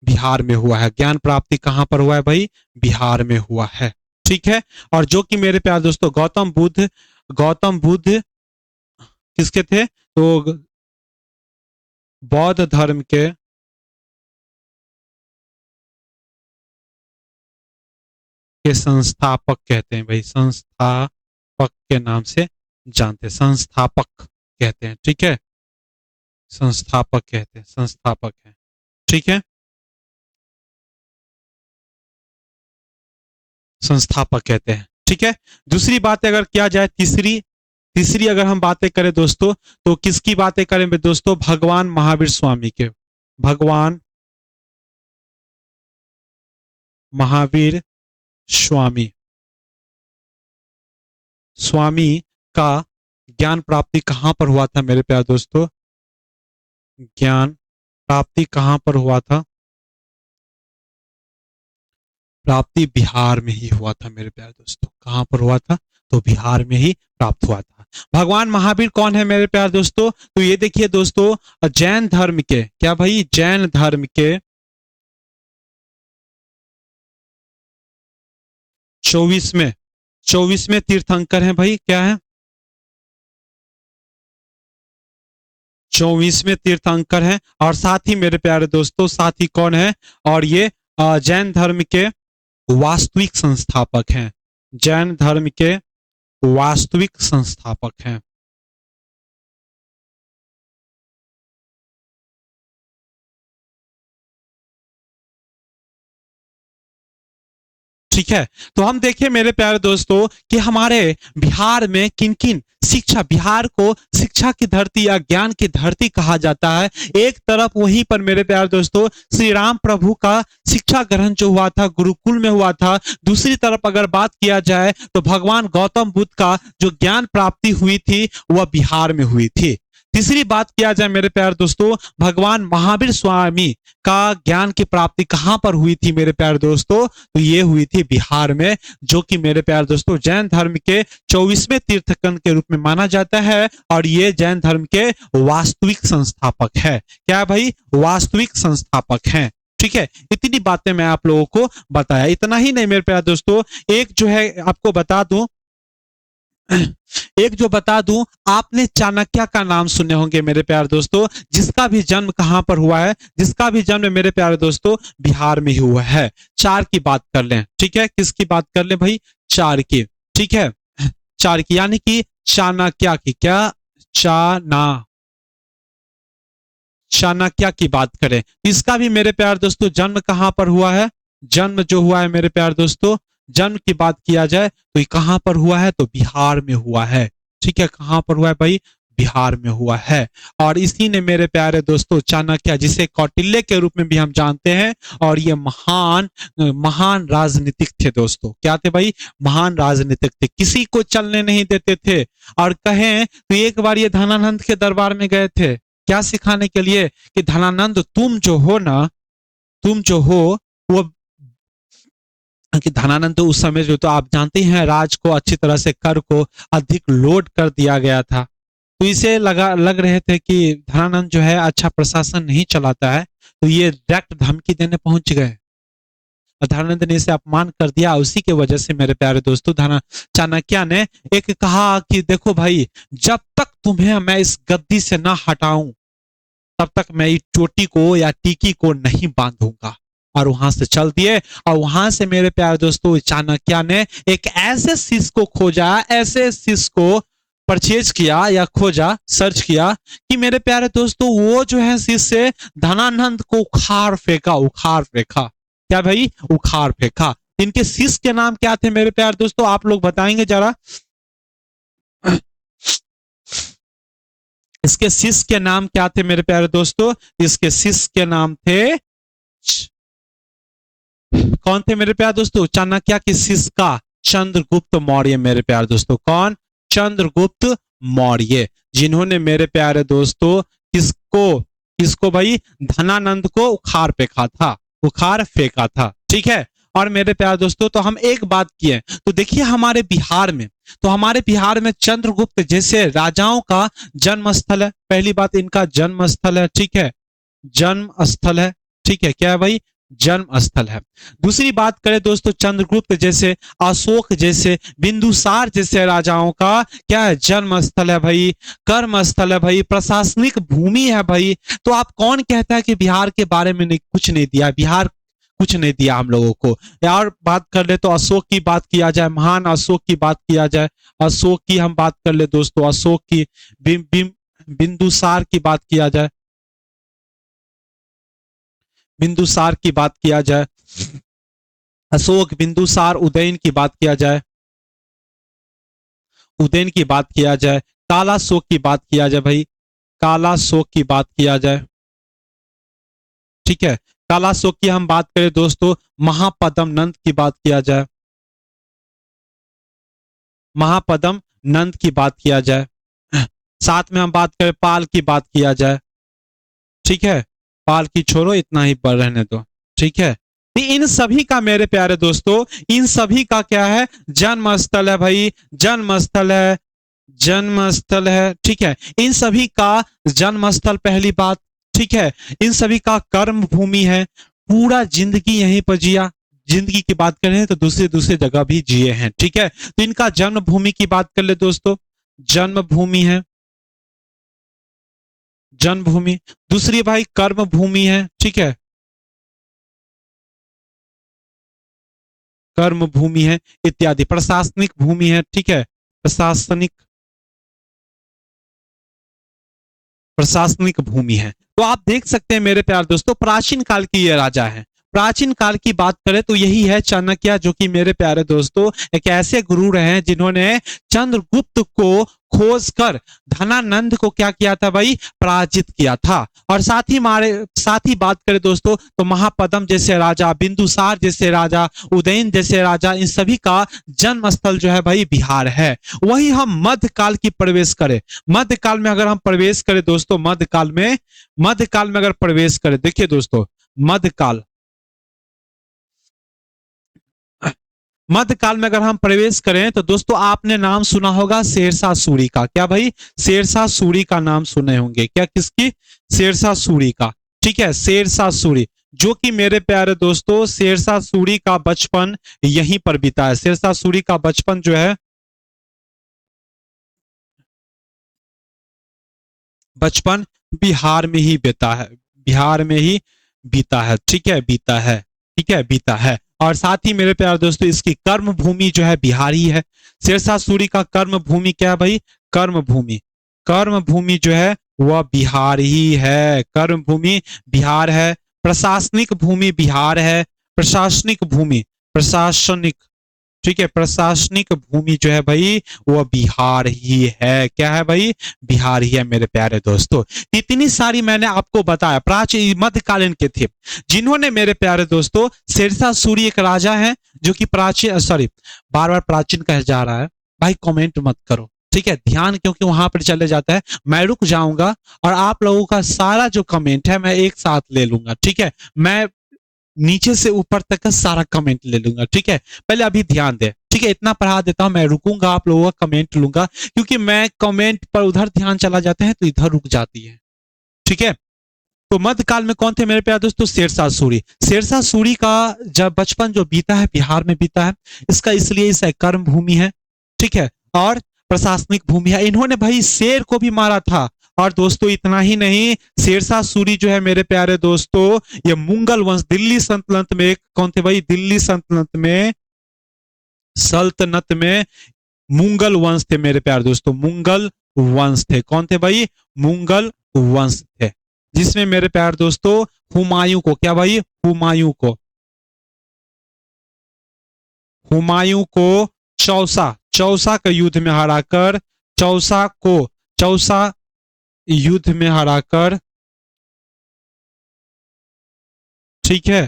बिहार में हुआ है। ज्ञान प्राप्ति कहां पर हुआ है भाई? बिहार में हुआ है, ठीक है। और जो कि मेरे प्यारे दोस्तों गौतम बुद्ध किसके थे? तो बौद्ध धर्म के संस्थापक कहते हैं भाई, संस्थापक के नाम से जानते हैं, संस्थापक कहते हैं, ठीक है। संस्थापक कहते हैं, संस्थापक है, ठीक है, संस्थापक कहते हैं, ठीक है। दूसरी बात अगर किया जाए, तीसरी तीसरी अगर हम बातें करें दोस्तों, तो किसकी बातें करें दोस्तों? भगवान महावीर स्वामी के, भगवान महावीर स्वामी स्वामी का ज्ञान प्राप्ति कहां पर हुआ था मेरे प्यारे दोस्तों? ज्ञान प्राप्ति कहां पर हुआ था? प्राप्ति बिहार में ही हुआ था मेरे प्यारे दोस्तों। कहां पर हुआ था? तो बिहार में ही प्राप्त हुआ था। भगवान महावीर कौन है मेरे प्यारे दोस्तों? तो ये देखिए दोस्तों, जैन धर्म के, क्या भाई? जैन धर्म के 24वें तीर्थंकर हैं भाई। क्या है? 24वें तीर्थंकर हैं। और साथ ही मेरे प्यारे दोस्तों, साथ ही कौन है? और ये जैन धर्म के वास्तविक संस्थापक हैं। जैन धर्म के वास्तविक संस्थापक हैं, ठीक है। तो हम देखें मेरे प्यारे दोस्तों कि हमारे बिहार में किन किन शिक्षा, बिहार को शिक्षा की धरती या ज्ञान की धरती कहा जाता है। एक तरफ वहीं पर मेरे प्यारे दोस्तों श्री राम प्रभु का शिक्षा ग्रहण जो हुआ था गुरुकुल में हुआ था। दूसरी तरफ अगर बात किया जाए तो भगवान गौतम बुद्ध का जो ज्ञान प्राप्ति हुई थी वह बिहार में हुई थी। तीसरी बात किया जाए मेरे प्यारे दोस्तों, भगवान महावीर स्वामी का ज्ञान की प्राप्ति कहां पर हुई थी मेरे प्यारे दोस्तों? तो ये हुई थी बिहार में, जो कि मेरे प्यारे दोस्तों जैन धर्म के 24वें तीर्थंकर के रूप में माना जाता है, और ये जैन धर्म के वास्तविक संस्थापक है। क्या है भाई? वास्तविक संस्थापक हैं। ठीक है, इतनी बातें मैं आप लोगों को बताया। इतना ही नहीं मेरे प्यारे दोस्तों, एक जो है आपको बता दूं, एक जो बता दूं, आपने चाणक्य का नाम सुने होंगे मेरे प्यारे दोस्तों, जिसका भी जन्म कहां पर हुआ है? जिसका भी जन्म मेरे प्यारे दोस्तों बिहार में ही हुआ है। चार की बात कर लें, ठीक है, किसकी बात कर लें भाई? चार की, ठीक है, चार की, यानी कि चाणक्य की। क्या? चाणक्य की बात करें, इसका भी मेरे प्यारे दोस्तों जन्म कहां पर हुआ है? जन्म जो हुआ है मेरे प्यारे दोस्तों, जन्म की बात किया जाए तो ये कहां पर हुआ है? तो बिहार में हुआ है। ठीक है, कहां पर हुआ है भाई? बिहार में हुआ है। और इसी ने मेरे प्यारे दोस्तों चाणक्य, जिसे कौटिल्य के रूप में भी हम जानते हैं, और ये महान महान राजनीतिक थे दोस्तों। क्या थे भाई? महान राजनीतिक थे, किसी को चलने नहीं देते थे। और कहें तो एक बार ये धनानंद के दरबार में गए थे, क्या सिखाने के लिए? कि धनानंद तुम जो हो ना, तुम जो हो वो, कि धनानंद तो उस समय जो, तो आप जानते हैं राज को अच्छी तरह से, कर को अधिक लोड कर दिया गया था, तो इसे लग रहे थे कि धनानंद जो है अच्छा प्रशासन नहीं चलाता है, तो ये डायरेक्ट धमकी देने पहुंच गए। धनानंद ने इसे अपमान कर दिया। उसी के वजह से मेरे प्यारे दोस्तों चाणक्य ने एक कहा कि देखो भाई, जब तक तुम्हें मैं इस गद्दी से ना हटाऊं, तब तक मैं इस चोटी को या टीकी को नहीं बांधूंगा। और वहां से चल दिए। और वहां से मेरे प्यारे दोस्तों चाणक्य ने एक ऐसे शिष्य को खोजा, ऐसे शिष्य को परचेज किया या खोजा, सर्च किया, कि मेरे प्यारे दोस्तों वो जो है शिष्य धनानंद को उखाड़ फेंका, उखाड़ फेंका। क्या भाई? उखाड़ फेंका। इनके शिष्य के नाम क्या थे मेरे प्यारे दोस्तों? आप लोग बताएंगे जरा। इसके शिष्य के नाम क्या थे मेरे प्यारे दोस्तों? इसके शिष्य के नाम थे, कौन थे मेरे प्यारे दोस्तों? चाणक्य के शिष्य का चंद्रगुप्त मौर्य मेरे प्यारे दोस्तों। कौन? चंद्रगुप्त मौर्य, जिन्होंने मेरे प्यारे दोस्तों किसको भाई? धनानंद को उखाड़ फेंका था, उखाड़ फेंका था। ठीक है। और मेरे प्यारे दोस्तों, तो हम एक बात किए, तो देखिए हमारे बिहार में, तो हमारे बिहार में चंद्रगुप्त जैसे राजाओं का जन्म स्थल है। पहली बात, इनका जन्म स्थल है। ठीक है, जन्म स्थल है। ठीक है, क्या है भाई? जन्म स्थल है। दूसरी बात करें दोस्तों, चंद्रगुप्त जैसे, अशोक जैसे, बिंदुसार जैसे राजाओं का क्या है? जन्म स्थल है भाई, कर्म स्थल है भाई, प्रशासनिक भूमि है भाई। तो आप कौन कहता है कि बिहार के बारे में कुछ नहीं दिया? बिहार कुछ नहीं दिया हम लोगों को। यार बात कर ले तो अशोक की बात किया जाए, महान अशोक की बात किया जाए, अशोक की हम बात कर ले दोस्तों, अशोक की, बिंदुसार की बात किया जाए, बिंदुसार की बात किया जाए, अशोक, बिंदुसार, उदयन की बात किया जाए, उदयन की बात किया जाए, काला शोक की बात किया जाए भाई, काला शोक की बात किया जाए। ठीक है, काला शोक की हम बात करें दोस्तों, महापद्म नंद की बात किया जाए, महापद्म नंद की बात किया जाए। साथ में हम बात करें पाल की बात किया जाए। ठीक है, पाल की छोड़ो, इतना ही पर रहने दो। ठीक है, इन सभी का मेरे प्यारे दोस्तों, इन सभी का क्या है? जन्म स्थल है भाई, जन्म स्थल है, जन्म स्थल है। ठीक है, इन सभी का जन्म स्थल, पहली बात। ठीक है, इन सभी का कर्म भूमि है, पूरा जिंदगी यहीं पर जिया। जिंदगी की बात करें तो दूसरी दूसरी जगह भी जिए हैं। ठीक है, तो इनका जन्म भूमि की बात कर ले दोस्तों, जन्म भूमि है, जन्मभूमि। दूसरी भाई कर्म भूमि है। ठीक है, कर्म भूमि है इत्यादि। प्रशासनिक भूमि है। ठीक है, प्रशासनिक, प्रशासनिक भूमि है। तो आप देख सकते हैं मेरे प्यारे दोस्तों, प्राचीन काल की ये राजा है, प्राचीन काल की बात करें तो यही है चाणक्य, जो कि मेरे प्यारे दोस्तों एक ऐसे गुरु रहे हैं जिन्होंने चंद्रगुप्त को खोज कर धनानंद को क्या किया था भाई, पराजित किया था। और साथ ही बात करें दोस्तों तो महापद्म जैसे राजा, बिंदुसार जैसे राजा, उदयन जैसे राजा, इन सभी का जन्म स्थल जो है भाई बिहार है। वही हम मध्यकाल की प्रवेश करें, मध्यकाल में अगर हम प्रवेश करें दोस्तों, मध्यकाल में अगर प्रवेश करें, देखिए दोस्तों मध्यकाल में अगर हम प्रवेश करें तो दोस्तों आपने नाम सुना होगा शेरशाह सूरी का। क्या भाई, शेरशाह सूरी का नाम सुने होंगे क्या, किसकी, शेरशाह सूरी का। ठीक है, शेरशाह सूरी, जो कि मेरे प्यारे दोस्तों शेरशाह सूरी का बचपन यहीं पर बीता है। शेरशाह सूरी का बचपन जो है, बचपन बिहार में ही बीता है, बिहार में ही बीता है। ठीक है, बीता है, ठीक है, बीता है। और साथ ही मेरे प्यारे दोस्तों इसकी कर्म भूमि जो है बिहार ही है। शेरशाह सूरी का कर्म भूमि क्या है भाई, कर्म भूमि जो है वह बिहार ही है, कर्म भूमि बिहार है। प्रशासनिक भूमि बिहार है, प्रशासनिक भूमि, प्रशासनिक, ठीक है, प्रशासनिक भूमि जो है भाई वो बिहार ही है। क्या है भाई, बिहार ही है मेरे प्यारे दोस्तों। इतनी सारी मैंने आपको बताया, प्राचीन मध्यकालीन के थे जिन्होंने मेरे प्यारे दोस्तों, शेरशाह सूरी एक राजा है जो कि प्राचीन, सॉरी बार बार प्राचीन कह जा रहा है भाई, कमेंट मत करो, ठीक है, ध्यान क्योंकि वहां पर चले जाता है। मैं रुक जाऊंगा और आप लोगों का सारा जो कमेंट है मैं एक साथ ले लूंगा। ठीक है, मैं नीचे से ऊपर तक का सारा कमेंट ले लूंगा। ठीक है, पहले अभी ध्यान दे, ठीक है, इतना पढ़ा देता हूं, मैं रुकूंगा, आप लोगों का कमेंट लूंगा, क्योंकि मैं कमेंट पर उधर ध्यान चला जाता है तो इधर रुक जाती है। ठीक है, तो मध्यकाल में कौन थे मेरे प्यारे दोस्तों, शेरशाह सूरी। शेरशाह सूरी का जब बचपन जो बीता है बिहार में बीता है, इसका इसलिए इसे कर्म भूमि है, ठीक है, और प्रशासनिक भूमि है। इन्होंने भाई शेर को भी मारा था। और दोस्तों इतना ही नहीं, शेरशाह सूरी जो है मेरे प्यारे दोस्तों, ये मुगल वंश, दिल्ली सल्तनत में कौन थे भाई, दिल्ली सल्तनत में मुगल वंश थे मेरे प्यारे दोस्तों, मुगल वंश थे। कौन थे भाई, मुगल वंश थे, जिसमें मेरे प्यारे दोस्तों हुमायूं को, क्या भाई, हुमायूं को चौसा के युद्ध में हराकर, चौसा युद्ध में हराकर, ठीक है,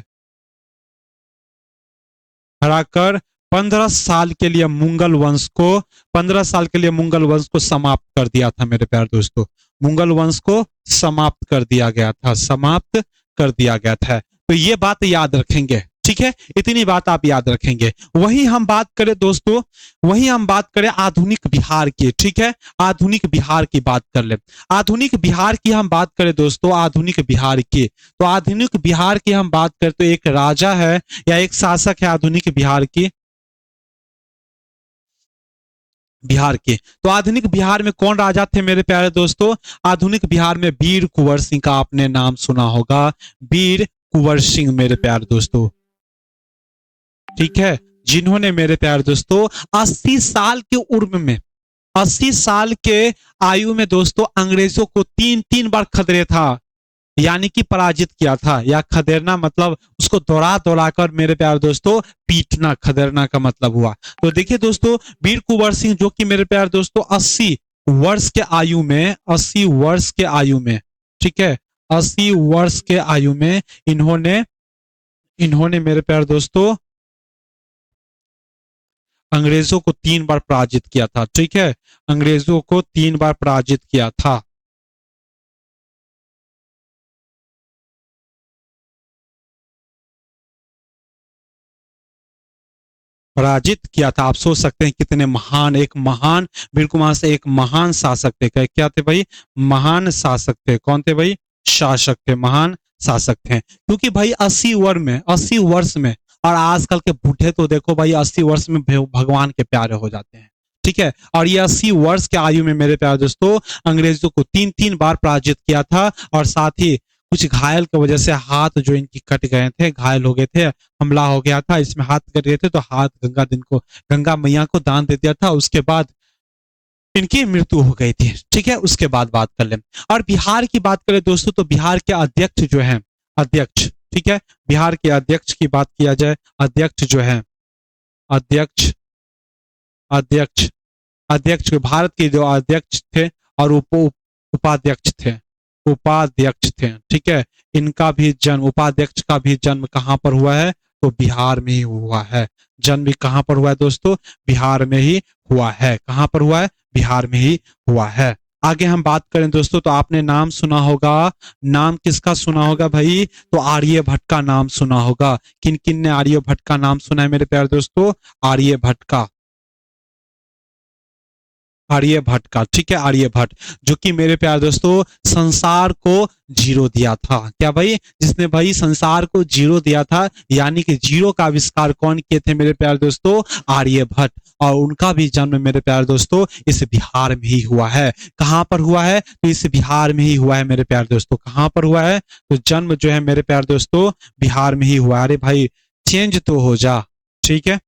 हराकर 15 साल के लिए मुगल वंश को, 15 साल के लिए मुगल वंश को समाप्त कर दिया था मेरे प्यारे दोस्तों। मुगल वंश को समाप्त कर दिया गया था, समाप्त कर दिया गया था। तो ये बात याद रखेंगे, ठीक है, इतनी बात आप याद रखेंगे। वही हम बात करें दोस्तों, वही हम बात करें आधुनिक बिहार की, ठीक है, आधुनिक बिहार की बात कर ले। आधुनिक बिहार की हम बात करें दोस्तों, आधुनिक बिहार की, तो आधुनिक बिहार की हम बात करें तो एक राजा है या एक शासक है आधुनिक बिहार की, तो आधुनिक बिहार में कौन राजा थे मेरे प्यारे दोस्तों, आधुनिक बिहार में वीर कुंवर सिंह का आपने नाम सुना होगा, वीर कुंवर सिंह मेरे प्यारे दोस्तों, ठीक है, जिन्होंने मेरे प्यारे दोस्तों 80 साल के उम्र में, 80 साल के आयु में दोस्तों अंग्रेजों को तीन बार खदेड़ा था, यानी कि पराजित किया था। या खदेड़ना मतलब उसको दौड़ा दौड़ा कर मेरे प्यारे दोस्तों पीटना, खदेड़ना का मतलब हुआ। तो देखिए दोस्तों, वीर कुंवर सिंह जो कि मेरे प्यारे दोस्तों 80 वर्ष के आयु में, 80 वर्ष के आयु में, ठीक है, 80 वर्ष के आयु में इन्होंने मेरे प्यारे दोस्तों अंग्रेजों को 3 बार पराजित किया था। ठीक है, अंग्रेजों को 3 बार पराजित किया था। पराजित किया था। आप सोच सकते हैं कितने महान, एक महान, बिल्कुल से एक महान शासक थे। क्या थे भाई, महान शासक थे। कौन थे भाई, शासक थे, महान शासक थे। क्योंकि भाई 80 वर्ष में, और आजकल के बूढ़े तो देखो भाई 80 वर्ष में भगवान के प्यारे हो जाते हैं। ठीक है, और ये 80 वर्ष के आयु में मेरे प्यारे दोस्तों अंग्रेजों को 3 बार पराजित किया था। और साथ ही कुछ घायल की वजह से हाथ जो इनकी कट गए थे, घायल हो गए थे, हमला हो गया था, इसमें हाथ कट गए थे, तो हाथ गंगा मैया को दान दे दिया था। उसके बाद इनकी मृत्यु हो गई थी। ठीक है, उसके बाद बात कर लें। और बिहार की बात करें दोस्तों तो बिहार के अध्यक्ष जो हैं, अध्यक्ष ठीक है। बिहार के अध्यक्ष की बात किया जाए, अध्यक्ष जो है, अध्यक्ष अध्यक्ष अध्यक्ष भारत के जो अध्यक्ष थे और उपाध्यक्ष थे, उपाध्यक्ष थे, ठीक है। इनका भी जन्म, उपाध्यक्ष का भी जन्म कहाँ पर हुआ है? तो बिहार में ही हुआ है। जन्म भी कहाँ पर हुआ है दोस्तों? बिहार में ही हुआ है। कहाँ पर हुआ है? बिहार में ही हुआ है। आगे हम बात करें दोस्तों तो आपने नाम सुना होगा, नाम किसका सुना होगा भाई? तो आर्यभट्ट का नाम सुना होगा। किन किन ने आर्यभट्ट का नाम सुना है मेरे प्यारे दोस्तों? आर्यभट्ट का, आर्यभट्ट का, ठीक है, आर्यभट्ट, जो कि मेरे प्यारे दोस्तों संसार को जीरो दिया था। क्या भाई? जिसने भाई संसार को जीरो दिया था, यानी कि जीरो का आविष्कार कौन किए थे मेरे प्यारे दोस्तों? आर्यभट्ट। और उनका भी जन्म मेरे प्यारे दोस्तों इस बिहार में ही हुआ है। कहां पर हुआ है? तो इस बिहार में ही हुआ है मेरे प्यारे दोस्तों। कहां पर हुआ है? तो जन्म जो है मेरे प्यारे दोस्तों बिहार में ही हुआ है। अरे भाई चेंज तो हो जा, ठीक है।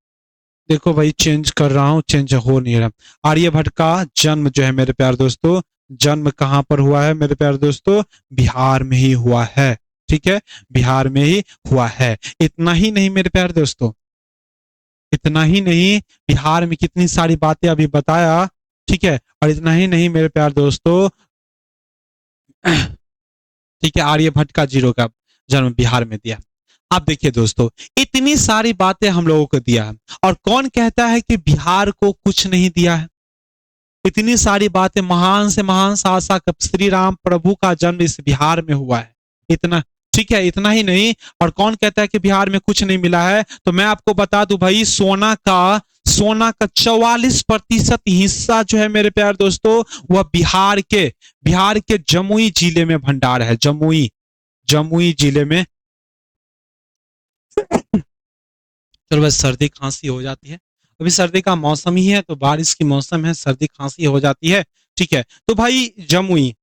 देखो भाई चेंज कर रहा हूं, चेंज हो नहीं रहा। आर्यभट्ट का जन्म जो है मेरे प्यारे दोस्तों, जन्म कहां पर हुआ है मेरे प्यारे दोस्तों? बिहार में ही हुआ है, ठीक है, बिहार में ही हुआ है। इतना ही नहीं मेरे प्यारे दोस्तों, इतना ही नहीं, बिहार में कितनी सारी बातें अभी बताया, ठीक है। और इतना ही नहीं मेरे प्यारे दोस्तों, ठीक है, आर्यभट्ट का जीरो का जन्म बिहार में दिया। अब देखिए दोस्तों, इतनी सारी बातें हम लोगों को दिया है, और कौन कहता है कि बिहार को कुछ नहीं दिया है? इतनी सारी बातें, महान से महान शासक श्री राम प्रभु का जन्म इस बिहार में हुआ है। इतना, ठीक है, इतना ही नहीं, और कौन कहता है कि बिहार में कुछ नहीं मिला है? तो मैं आपको बता दूं भाई, सोना का 44% हिस्सा जो है मेरे प्यारे दोस्तों, वह बिहार के जमुई जिले में भंडार है। जमुई जिले में। चलो बस सर्दी खांसी हो जाती है, अभी सर्दी का मौसम ही है, तो बारिश की मौसम है, सर्दी खांसी हो जाती है, ठीक है। तो भाई जमुई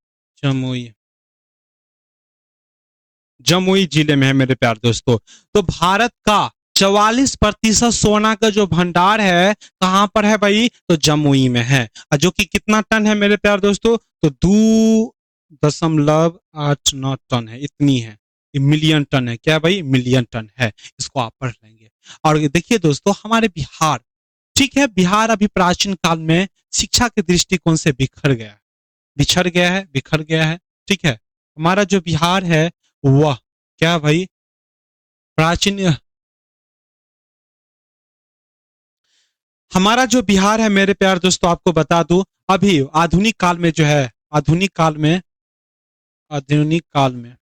जमुई जिले में है मेरे प्यारे दोस्तों। तो भारत का 44% सोना का जो भंडार है कहां पर है भाई? तो जमुई में है। और जो कि कितना टन है मेरे प्यारे दोस्तों? तो 2.89 टन है, इतनी है। मिलियन टन है क्या भाई? मिलियन टन है। इसको आप पढ़ लेंगे। और देखिए दोस्तों, हमारे बिहार, ठीक है, बिहार अभी प्राचीन काल में शिक्षा के दृष्टिकोण से बिखर गया है, ठीक है। हमारा जो बिहार है वह, क्या भाई, प्राचीन, हमारा जो बिहार है मेरे प्यार दोस्तों, आपको बता दूं, अभी आधुनिक काल में जो है, आधुनिक काल में आधुनिक काल में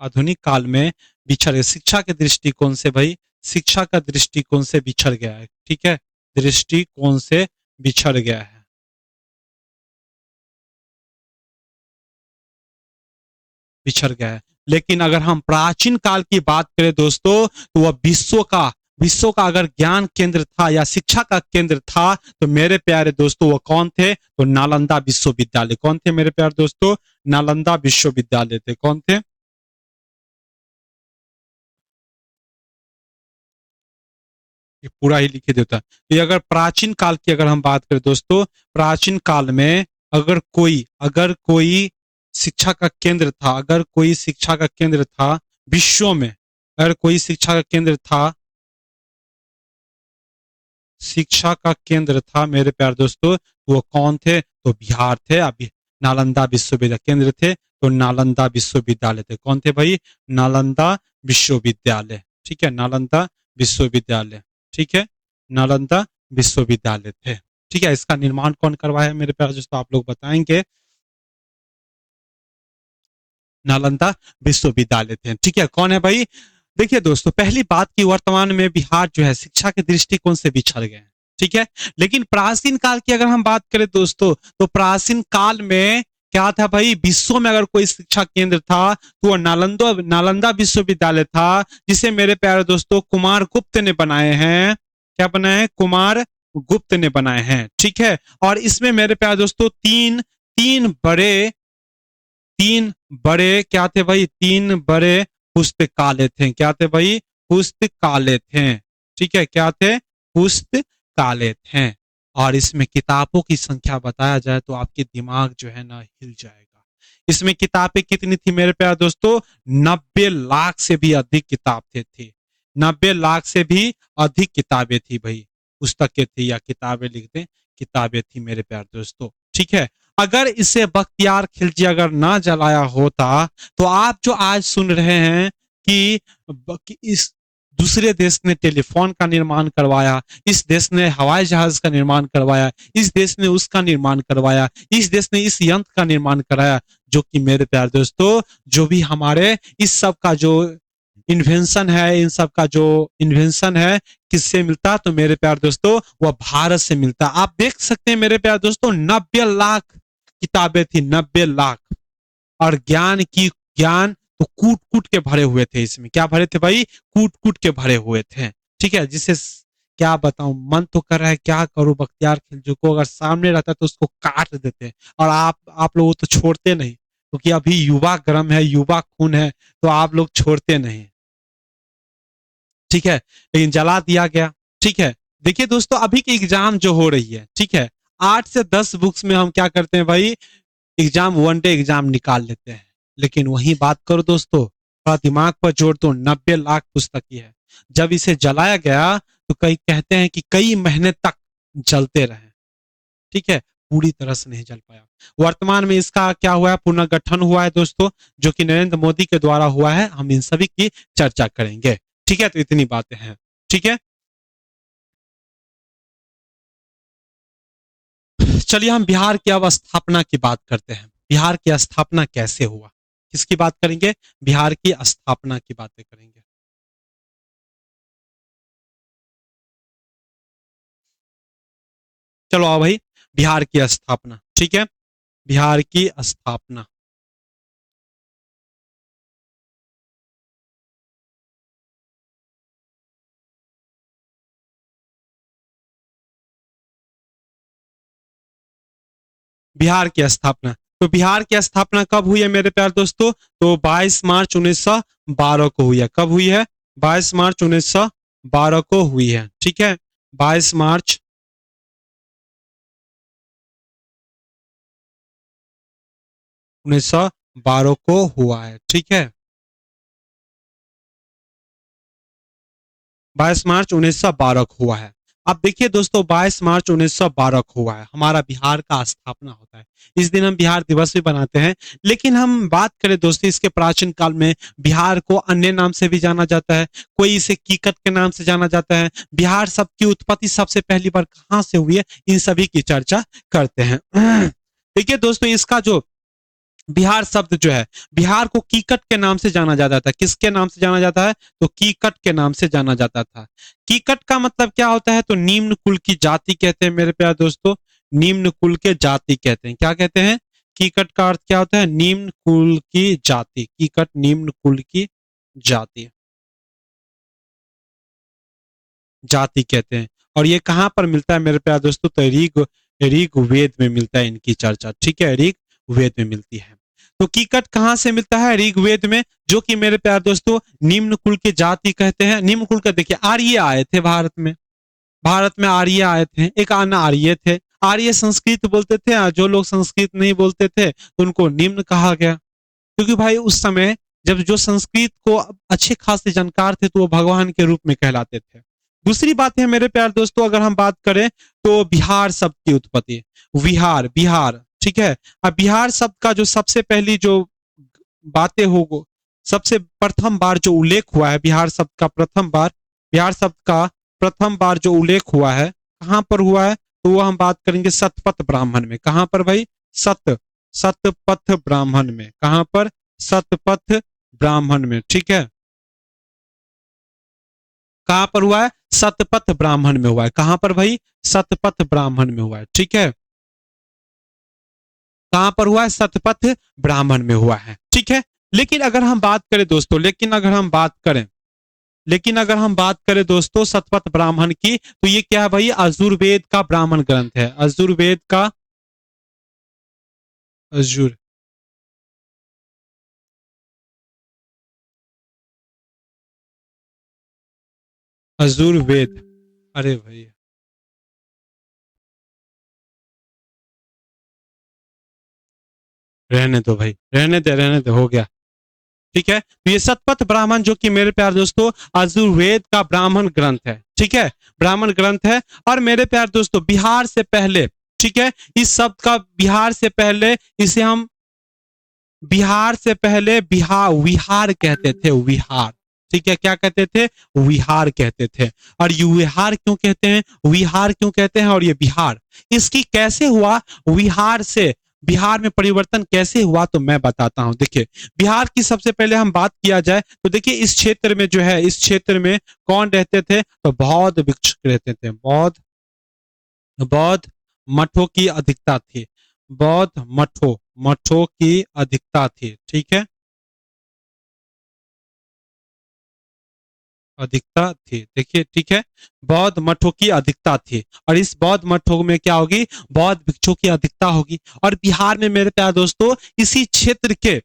आधुनिक काल में बिछड़ गया शिक्षा के दृष्टिकोण से भाई, शिक्षा का दृष्टिकोण से बिछड़ गया है, ठीक है, दृष्टिकोण से बिछड़ गया है, बिछड़ गया है। लेकिन अगर हम प्राचीन काल की बात करें दोस्तों, तो वह विश्व का अगर ज्ञान केंद्र था या शिक्षा का केंद्र था, तो मेरे प्यारे दोस्तों वो कौन थे? तो नालंदा विश्वविद्यालय। कौन थे मेरे प्यारे दोस्तों? नालंदा विश्वविद्यालय थे। कौन थे? ये पूरा ही लिखे देता है। तो ये अगर प्राचीन काल की अगर हम बात करें दोस्तों, प्राचीन काल में अगर कोई शिक्षा का केंद्र था, अगर कोई शिक्षा का केंद्र था विश्व में, अगर कोई शिक्षा का केंद्र था, शिक्षा का केंद्र था मेरे प्यारे दोस्तों, तो वो कौन थे? तो बिहार थे। अभी नालंदा विश्वविद्यालय केंद्र थे, तो नालंदा विश्वविद्यालय थे। कौन थे भाई? नालंदा विश्वविद्यालय, ठीक है, नालंदा विश्वविद्यालय, ठीक है, नालंदा विश्वविद्यालय थे, ठीक है। इसका निर्माण कौन करवाया मेरे प्यारे दोस्तों? आप लोग बताएंगे। नालंदा विश्वविद्यालय थे, ठीक है। कौन है भाई? देखिए दोस्तों, पहली बात की वर्तमान में बिहार जो है शिक्षा के दृष्टिकोण से बिछड़ गए हैं, ठीक है। लेकिन प्राचीन काल की अगर हम बात करें दोस्तों, तो प्राचीन काल में क्या था भाई? विश्व में अगर कोई शिक्षा केंद्र था तो वह नालंदा विश्वविद्यालय था, जिसे मेरे प्यारे दोस्तों कुमार गुप्त ने बनाए हैं। क्या बनाए हैं? कुमार गुप्त ने बनाए हैं, ठीक है। और इसमें मेरे प्यारे दोस्तों तीन तीन बड़े तीन बड़े क्या थे भाई? तीन बड़े पुस्तकालय थे। क्या थे भाई? पुस्तकालय थे, ठीक है। क्या थे? पुस्तकालय थे। और इसमें किताबों की संख्या बताया जाए तो आपके दिमाग जो है ना हिल जाएगा। इसमें किताबें कितनी थी मेरे प्यारे दोस्तों? 90 लाख से भी अधिक किताबें थी। 90 लाख से भी अधिक किताबें थी भाई। पुस्तकें थी या किताबें लिखते किताबें थी मेरे प्यारे दोस्तों। ठीक है, अगर इसे बख्तियार खिलजी अगर ना जलाया होता तो आप जो आज सुन रहे हैं कि इस दूसरे देश ने टेलीफोन का निर्माण करवाया, इस देश ने हवाई जहाज का निर्माण करवाया, इस देश ने उसका निर्माण करवाया, इस देश ने इस यंत्र का निर्माण कराया, जो कि मेरे प्यारे दोस्तों जो भी हमारे इस सब का जो इन्वेंशन है, इन सब का जो इन्वेंशन है किससे मिलता? तो मेरे प्यारे दोस्तों वह भारत से मिलता। आप देख सकते हैं मेरे प्यारे दोस्तों 90 लाख किताबें थी, 90 लाख। और ज्ञान तो कूट कूट के भरे हुए थे। इसमें क्या भरे थे भाई? कूट कूट के भरे हुए थे। ठीक है, जिसे क्या बताऊं, मन तो कर रहा है क्या करूं, बख्तियार खिलजी को अगर सामने रहता तो उसको काट देते। और आप लोग तो छोड़ते नहीं, क्योंकि अभी युवा गर्म है, युवा खून है, तो आप लोग छोड़ते नहीं। ठीक है, लेकिन जला दिया गया। ठीक है, देखिए दोस्तों अभी की एग्जाम जो हो रही है, ठीक है, 8 से 10 बुक्स में हम क्या करते हैं भाई? एग्जाम, वन डे एग्जाम निकाल लेते हैं। लेकिन वही बात करो दोस्तों, थोड़ा दिमाग पर जोर दो, 90 लाख पुस्तक की है। जब इसे जलाया गया तो कई कहते हैं कि कई महीने तक जलते रहे। ठीक है, पूरी तरह से नहीं जल पाया। वर्तमान में इसका क्या हुआ है? पुनर्गठन हुआ है दोस्तों, जो कि नरेंद्र मोदी के द्वारा हुआ है। हम इन सभी की चर्चा करेंगे। ठीक है, तो इतनी बातें हैं। ठीक है, चलिए हम बिहार की अब स्थापना की बात करते हैं। बिहार की स्थापना कैसे हुआ? किसकी बात करेंगे? बिहार की स्थापना की बातें करेंगे। चलो आओ भाई, बिहार की स्थापना। ठीक है, बिहार की स्थापना। बिहार की स्थापना, तो बिहार की स्थापना कब हुई है मेरे प्यारे दोस्तों? तो 22 मार्च 1912 को हुई है। कब हुई है? 22 मार्च 1912 को हुई है। ठीक है, 22 मार्च 1912 को हुआ है। ठीक है, 22 मार्च 1912 को हुआ है। अब देखिए दोस्तों, 22 मार्च 1912 को हुआ है, हमारा बिहार का स्थापना होता है। इस दिन हम बिहार दिवस भी बनाते हैं। लेकिन हम बात करें दोस्तों, इसके प्राचीन काल में बिहार को अन्य नाम से भी जाना जाता है। कोई इसे कीकट के नाम से जाना जाता है। बिहार शब्द की उत्पत्ति सबसे पहली बार कहाँ से हुई है, इन सभी की चर्चा करते हैं। देखिए दोस्तों, इसका जो बिहार शब्द जो है, बिहार को कीकट के नाम से जाना जाता था। किसके नाम से जाना जाता है? तो कीकट के नाम से जाना जाता था। कीकट का मतलब क्या होता है? तो निम्न कुल की जाति कहते हैं मेरे प्यारे दोस्तों। निम्न कुल के जाति कहते हैं। क्या कहते हैं? कीकट का अर्थ क्या होता है? निम्न कुल की जाति। कीकट निम्न कुल की जाति, जाति कहते हैं। और ये कहाँ पर मिलता है मेरे प्यारे दोस्तों? तो ऋग्वेद में मिलता है इनकी चर्चा। ठीक है, ऋग्वेद में मिलती है। तो कीकट कहाँ से मिलता है? ऋग्वेद में, जो कि मेरे प्यारे दोस्तों निम्न कुल के जाति कहते हैं। निम्न कुल का देखिए, आर्य आए थे भारत में। भारत में आर्य आए थे, एक आना आर्य थे। आर्य संस्कृत बोलते थे, और जो लोग संस्कृत नहीं बोलते थे तो उनको निम्न कहा गया। क्योंकि भाई उस समय जब जो संस्कृत को अच्छे खासे जानकार थे तो वो भगवान के रूप में कहलाते थे। दूसरी बात है मेरे प्यारे दोस्तों, अगर हम बात करें तो बिहार शब्द की उत्पत्ति, विहार, बिहार। ठीक है, अब बिहार शब्द का जो सबसे पहली जो बातें हो, सबसे प्रथम बार जो उल्लेख हुआ है बिहार शब्द का, प्रथम बार बिहार शब्द का प्रथम बार जो उल्लेख हुआ है, कहाँ पर हुआ है? तो वो हम बात करेंगे सतपथ ब्राह्मण में। कहाँ पर भाई? सत सतपथ ब्राह्मण में। कहाँ पर? सतपथ ब्राह्मण में। ठीक है, कहां पर हुआ है? सतपथ ब्राह्मण में हुआ है। कहां पर भाई? सतपथ ब्राह्मण में हुआ है। ठीक है, कहां पर हुआ है? सतपथ ब्राह्मण में हुआ है। ठीक है, लेकिन अगर हम बात करें दोस्तों, लेकिन अगर हम बात करें दोस्तों सतपथ ब्राह्मण की, तो ये क्या है भाई? अजुर्वेद का ब्राह्मण ग्रंथ है। अजुर्वेद का, अजुर अजुर्वेद, अरे भाई, रहने दो भाई, रहने दे, हो गया। ठीक है, तो ये शतपथ ब्राह्मण जो कि मेरे प्यार दोस्तों यजुर्वेद का ब्राह्मण ग्रंथ है। ठीक है, ब्राह्मण ग्रंथ है। और मेरे प्यार दोस्तों बिहार से पहले, ठीक है, इस शब्द का बिहार से पहले इसे हम बिहार से पहले बिहार विहार कहते थे, विहार। ठीक है, क्या कहते थे? विहार कहते थे। और ये विहार क्यों कहते हैं, विहार क्यों कहते हैं, और ये बिहार इसकी कैसे हुआ, विहार से बिहार में परिवर्तन कैसे हुआ, तो मैं बताता हूं। देखिए, बिहार की सबसे पहले हम बात किया जाए तो देखिए इस क्षेत्र में जो है, इस क्षेत्र में कौन रहते थे, तो बौद्ध भिक्षुक रहते थे। बौद्ध बौद्ध मठों की अधिकता थी। बौद्ध मठों मठों की अधिकता थी। ठीक है, अधिकता थी। देखिए, ठीक है, बौद्ध मठों की अधिकता थी। और इस बौद्ध मठों में क्या होगी, बौद्ध भिक्षुओं की अधिकता होगी। और बिहार में मेरे प्यारे दोस्तों इसी क्षेत्र के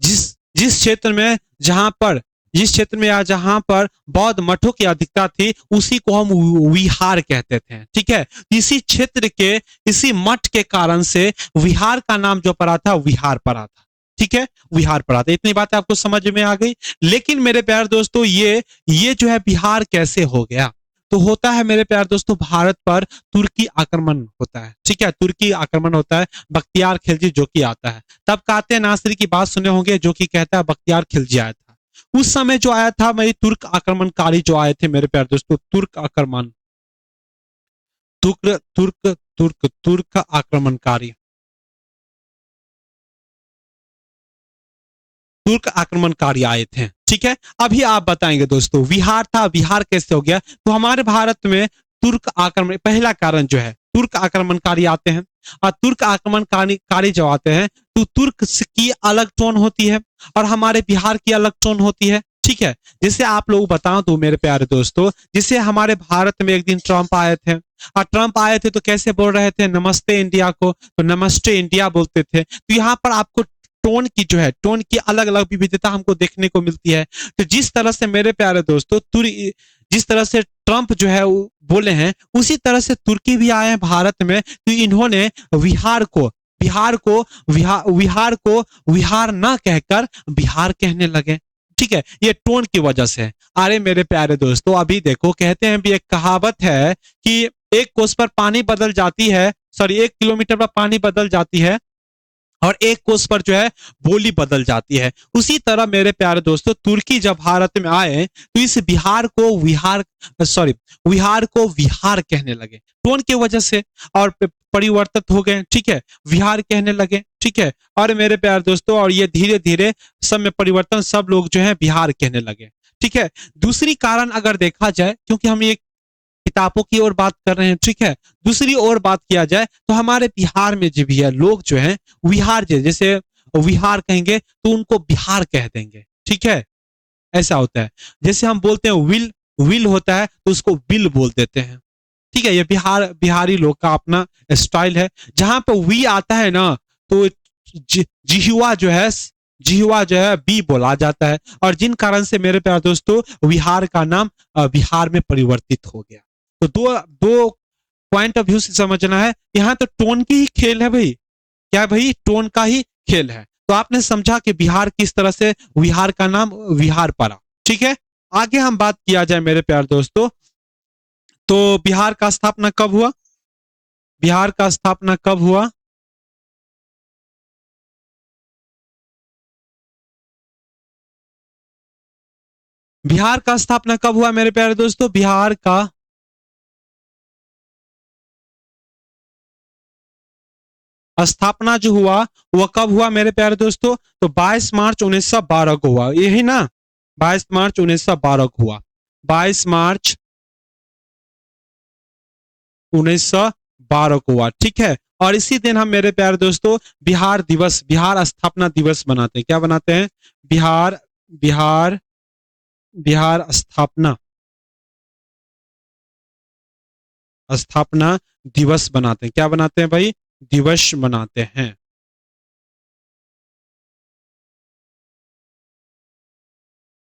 जिस जिस क्षेत्र में जहां पर जिस क्षेत्र में या जहां पर बौद्ध मठों की अधिकता थी उसी को हम विहार कहते थे। ठीक है, इसी क्षेत्र के इसी मठ के कारण से विहार का नाम जो पड़ा था, विहार पड़ा था। ठीक है, विहार पड़ा था। इतनी बात आपको समझ में आ गई। लेकिन मेरे प्यारे दोस्तों ये जो है बिहार कैसे हो गया, तो होता है मेरे प्यारे दोस्तों भारत पर तुर्की आक्रमण होता है। ठीक है, तुर्की आक्रमण होता है, बख्तियार खिलजी जो कि आता है। तब काते नासिर की बात सुने होंगे जो कि कहता है बख्तियार खिलजी आया था। उस समय जो आया था मेरी तुर्क आक्रमणकारी जो आए थे मेरे प्यारे दोस्तों, तुर्क आक्रमण तुर्क तुर्क तुर्क तुर्क आक्रमणकारी तुर्क आक्रमणकारी आए थे। ठीक है, अभी आप बताएंगे दोस्तों बिहार था, बिहार कैसे हो गया, तो हमारे भारत में तुर्क आक्रमण पहला कारण जो है, तुर्क आक्रमणकारी आते हैं। और तुर्क आक्रमणकारी जो आते हैं तो तुर्क की अलग टोन होती है और हमारे बिहार की अलग टोन होती है। ठीक है, जैसे आप लोग बताओ तो मेरे प्यारे दोस्तों, जैसे हमारे भारत में एक दिन ट्रंप आए थे, और ट्रंप आए थे तो कैसे बोल रहे थे नमस्ते इंडिया को, तो नमस्ते इंडिया बोलते थे। तो यहाँ पर आपको टोन की जो है, टोन की अलग अलग विविधता हमको देखने को मिलती है। तो जिस तरह से मेरे प्यारे दोस्तों जिस तरह से ट्रंप जो है वो बोले हैं, उसी तरह से तुर्की भी आए हैं भारत में। तो इन्होंने बिहार को बिहार को बिहार को विहार ना कहकर बिहार कहने लगे। ठीक है, ये टोन की वजह से। अरे मेरे प्यारे दोस्तों अभी देखो, कहते हैं भी एक कहावत है कि एक कोस पर पानी बदल जाती है, सॉरी 1 किलोमीटर पर पानी बदल जाती है और एक कोस पर जो है बोली बदल जाती है। उसी तरह मेरे प्यारे दोस्तों तुर्की जब भारत में आए तो इस बिहार को विहार सॉरी विहार को विहार कहने लगे टोन की वजह से, और परिवर्तित हो गए। ठीक है, विहार कहने लगे। ठीक है, और मेरे प्यारे दोस्तों और ये धीरे धीरे सब में परिवर्तन, सब लोग जो है बिहार कहने लगे। ठीक है, दूसरी कारण अगर देखा जाए, क्योंकि हम ये किताबों की ओर बात कर रहे हैं। ठीक है, दूसरी ओर बात किया जाए तो हमारे बिहार में जो भी है लोग जो हैं विहार जैसे विहार कहेंगे तो उनको बिहार कह देंगे। ठीक है, ऐसा होता है। जैसे हम बोलते हैं विल, विल होता है तो उसको विल बोल देते हैं। ठीक है, ये बिहारी लोग का अपना स्टाइल है। जहां पर वी आता है ना तो जिहुआ जो है, जिहुआ जो है बी बोला जाता है। और जिन कारण से मेरे प्यारे दोस्तों बिहार का नाम बिहार में परिवर्तित हो गया। तो दो दो पॉइंट ऑफ व्यू से समझना है। यहाँ तो टोन की ही खेल है भाई, क्या भाई, टोन का ही खेल है। तो आपने समझा कि बिहार किस तरह से बिहार का नाम बिहार पड़ा। ठीक है, आगे हम बात किया जाए मेरे प्यारे दोस्तों, तो बिहार का स्थापना कब हुआ, बिहार का स्थापना कब हुआ, बिहार का स्थापना कब हुआ मेरे प्यारे दोस्तों, बिहार का स्थापना जो हुआ वह कब हुआ मेरे प्यारे दोस्तों, तो 22 मार्च 1912 को हुआ, यही ना, 22 मार्च 1912 को हुआ, 22 मार्च 1912 को हुआ। ठीक है, और इसी दिन हम मेरे प्यारे दोस्तों बिहार दिवस, बिहार स्थापना दिवस बनाते हैं। क्या बनाते हैं, बिहार बिहार बिहार स्थापना स्थापना दिवस बनाते हैं। क्या बनाते हैं भाई, दिवस बनाते हैं,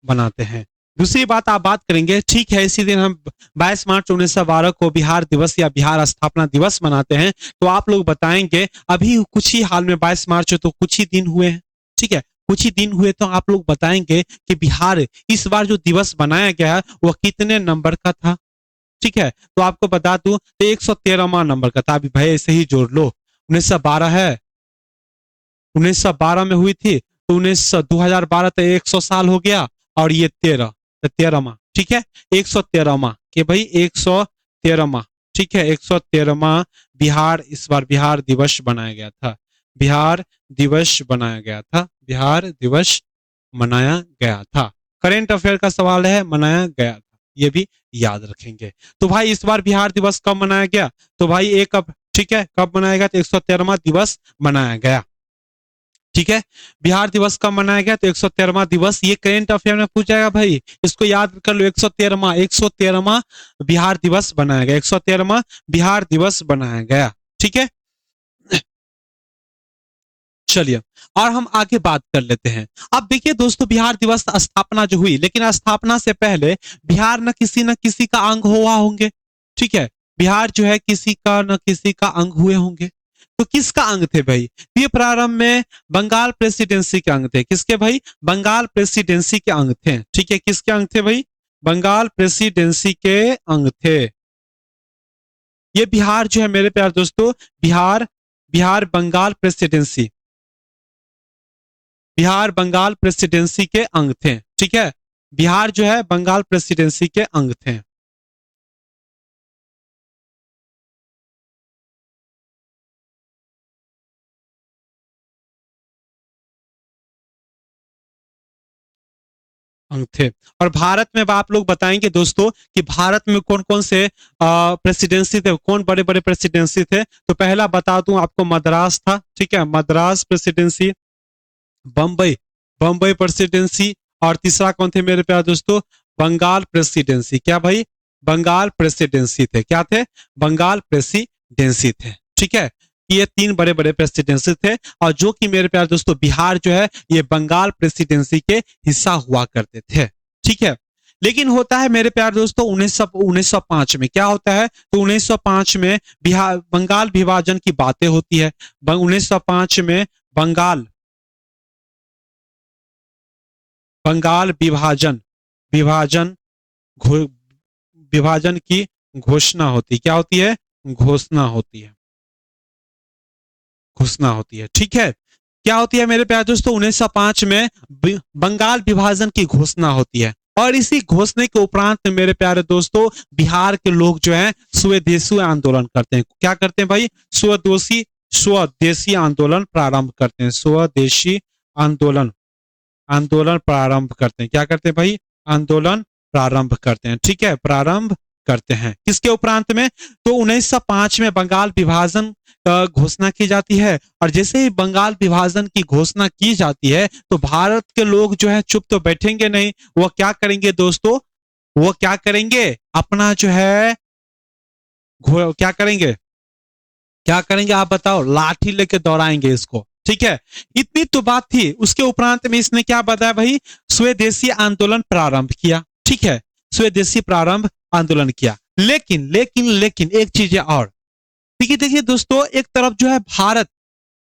बनाते हैं। दूसरी बात आप बात करेंगे, ठीक है, इसी दिन हम 22 मार्च 1912 को बिहार दिवस या बिहार स्थापना दिवस मनाते हैं। तो आप लोग बताएंगे अभी कुछ ही हाल में 22 मार्च है, तो कुछ ही दिन हुए हैं, ठीक है, कुछ ही दिन हुए, तो आप लोग बताएंगे कि बिहार इस बार जो दिवस बनाया गया है वह कितने नंबर का था। ठीक है, तो आपको बता दूं तो 113वां नंबर का था। अभी भाई ऐसे ही जोड़ लो, 1912 है, 1912 में हुई थी, तो 2012 तो 100 साल हो गया, और ये 13, तो 13वां, ठीक है, 113वां, कि भाई 113वां, ठीक है, 113वां बिहार, इस बार बिहार दिवस बनाया गया था, बिहार दिवस बनाया गया था, बिहार दिवस मनाया गया था। करेंट अफेयर का सवाल है, मनाया गया था, ये भी याद रखेंगे। तो भाई इस बार बिहार दिवस कब मनाया गया, तो भाई एक अब, ठीक है, कब मनाया गया, तो 113वां दिवस मनाया गया, ठीक है, बिहार दिवस कब मनाया गया, तो 113वां दिवस। ये करेंट अफेयर में पूछ जाएगा भाई, इसको याद कर लो, 113वां बिहार दिवस बनाया गया, 113वां बिहार दिवस बनाया गया, ठीक है। चलिए, और हम आगे बात कर लेते हैं। अब देखिए दोस्तों, बिहार दिवस स्थापना जो हुई, लेकिन स्थापना से पहले बिहार न किसी का अंग हुआ होंगे, ठीक है, बिहार जो है किसी का न किसी का अंग हुए होंगे। तो किसका अंग थे भाई, ये प्रारंभ में बंगाल प्रेसिडेंसी के अंग थे। किसके भाई, बंगाल प्रेसिडेंसी के अंग थे, ठीक है, किसके अंग थे भाई, बंगाल प्रेसिडेंसी के अंग थे। ये बिहार जो है मेरे प्यार दोस्तों, बिहार बिहार बंगाल प्रेसिडेंसी, बिहार बंगाल प्रेसिडेंसी के अंग थे, ठीक है, बिहार जो है बंगाल प्रेसिडेंसी के अंग थे। अंग थे। और भारत में आप लोग बताएंगे दोस्तों कि भारत में कौन कौन से प्रेसिडेंसी थे, कौन बड़े बड़े प्रेसिडेंसी थे। तो पहला बता दूं आपको, मद्रास था, ठीक है, मद्रास प्रेसिडेंसी, बम्बई बम्बई प्रेसिडेंसी, और तीसरा कौन थे मेरे प्यारे दोस्तों, बंगाल प्रेसिडेंसी। क्या भाई, बंगाल प्रेसिडेंसी थे, क्या थे, बंगाल प्रेसिडेंसी थे, ठीक है। ये तीन बड़े बड़े प्रेसिडेंसी थे, और जो कि मेरे प्यारे दोस्तों बिहार जो है ये बंगाल प्रेसिडेंसी के हिस्सा हुआ करते थे, ठीक है। लेकिन होता है मेरे प्यारे दोस्तों 1905 में क्या होता है, तो 1905 में बिहार बंगाल विभाजन की बातें होती है। 1905 में बंगाल बंगाल विभाजन विभाजन घो- विभाजन की घोषणा होती, क्या होती है, घोषणा होती है, घोषणा होती है, ठीक है। क्या होती है मेरे प्यारे दोस्तों, 1905 में बंगाल विभाजन की घोषणा होती है। और इसी घोषणा के उपरांत में मेरे प्यारे दोस्तों बिहार के लोग जो है स्वदेशी आंदोलन करते हैं। क्या करते हैं भाई, स्वदेशी स्वदेशी आंदोलन प्रारंभ करते हैं, स्वदेशी आंदोलन आंदोलन प्रारंभ करते हैं। क्या करते हैं भाई, आंदोलन प्रारंभ करते हैं, ठीक है, प्रारंभ करते हैं। किसके उपरांत में, तो 1905 में बंगाल विभाजन घोषणा की जाती है। और जैसे ही बंगाल विभाजन की घोषणा की जाती है तो भारत के लोग जो है चुप तो बैठेंगे नहीं, वो क्या करेंगे दोस्तों, वो क्या करेंगे, अपना जो है क्या करेंगे, क्या करेंगे आप बताओ, लाठी लेके दौड़ाएंगे इसको, ठीक है। इतनी तो बात थी, उसके उपरांत में इसने क्या बताया भाई, स्वदेशी आंदोलन प्रारंभ किया, ठीक है, स्वदेशी प्रारंभ आंदोलन किया। लेकिन लेकिन लेकिन एक चीज है और, देखिए देखिए दोस्तों, एक तरफ जो है भारत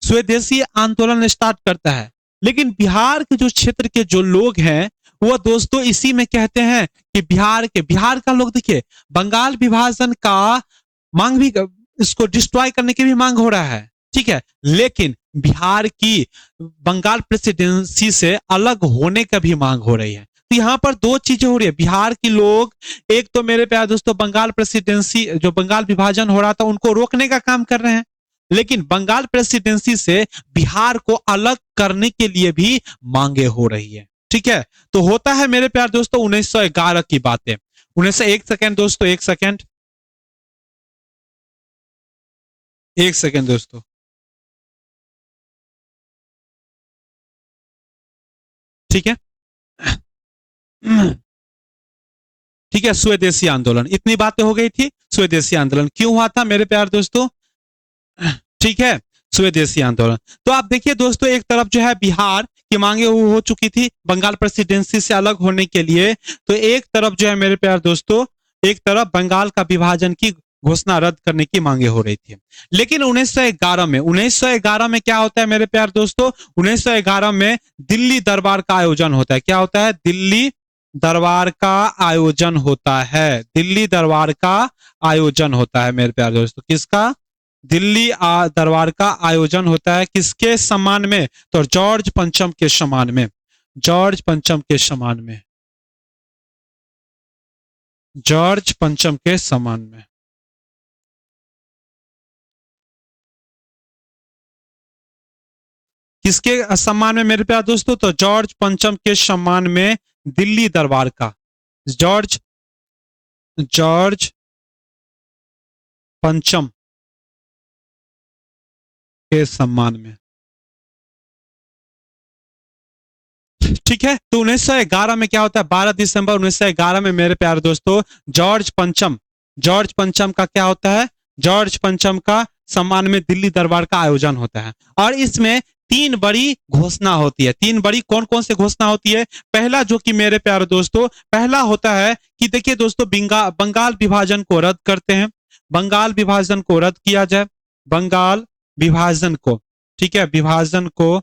स्वदेशी आंदोलन स्टार्ट करता है, लेकिन बिहार के जो क्षेत्र के जो लोग हैं वो दोस्तों इसी में कहते हैं कि बिहार का लोग देखिए बंगाल विभाजन का मांग भी, इसको डिस्ट्रॉय करने की भी मांग हो रहा है, ठीक है, लेकिन बिहार की बंगाल प्रेसिडेंसी से अलग होने का भी मांग हो रही है। तो यहाँ पर दो चीजें हो रही है, बिहार के लोग एक तो मेरे प्यारे दोस्तों बंगाल प्रेसिडेंसी जो बंगाल विभाजन हो रहा था उनको रोकने का काम कर रहे हैं, लेकिन बंगाल प्रेसिडेंसी से बिहार को अलग करने के लिए भी मांगे हो रही है, ठीक है। तो होता है मेरे प्यारे दोस्तों 1911 की बातें, 1901 सेकेंड दोस्तों, एक सेकेंड, एक सेकेंड दोस्तों, ठीक है। ठीक है, स्वदेशी आंदोलन, इतनी बातें हो गई थी। स्वदेशी आंदोलन क्यों हुआ था मेरे प्यार दोस्तों, ठीक है, स्वदेशी आंदोलन। तो आप देखिए दोस्तों, एक तरफ जो है बिहार की मांगे हो चुकी थी बंगाल प्रेसिडेंसी से अलग होने के लिए। तो एक तरफ जो है मेरे प्यारे दोस्तों, एक तरफ बंगाल का विभाजन की घोषणा रद्द करने की मांगे हो रही थी। लेकिन 1911 में क्या होता है मेरे प्यारे दोस्तों, 1911 में दिल्ली दरबार का आयोजन होता है। क्या होता है? दिल्ली दरबार का आयोजन होता है। दिल्ली दरबार का आयोजन होता है मेरे प्यारे दोस्तों। किसका? दिल्ली दरबार का आयोजन होता है। किसके सम्मान में? तो जॉर्ज पंचम के सम्मान में। जॉर्ज पंचम के सम्मान में। जॉर्ज पंचम के सम्मान में। किसके सम्मान में मेरे प्यारे दोस्तों? तो जॉर्ज पंचम के सम्मान में दिल्ली दरबार का, जॉर्ज जॉर्ज पंचम के सम्मान में। ठीक है। तो 1911 में क्या होता है? 12 दिसंबर 1911 में मेरे प्यारे दोस्तों जॉर्ज पंचम का क्या होता है? जॉर्ज पंचम का सम्मान में दिल्ली दरबार का आयोजन होता है। और इसमें तीन बड़ी घोषणा होती है। तीन बड़ी कौन कौन से घोषणा होती है? पहला जो कि मेरे प्यारे दोस्तों, पहला होता है कि देखिए दोस्तों, बंगाल विभाजन को रद्द करते हैं। बंगाल विभाजन को रद्द किया जाए। बंगाल विभाजन को, ठीक है, विभाजन को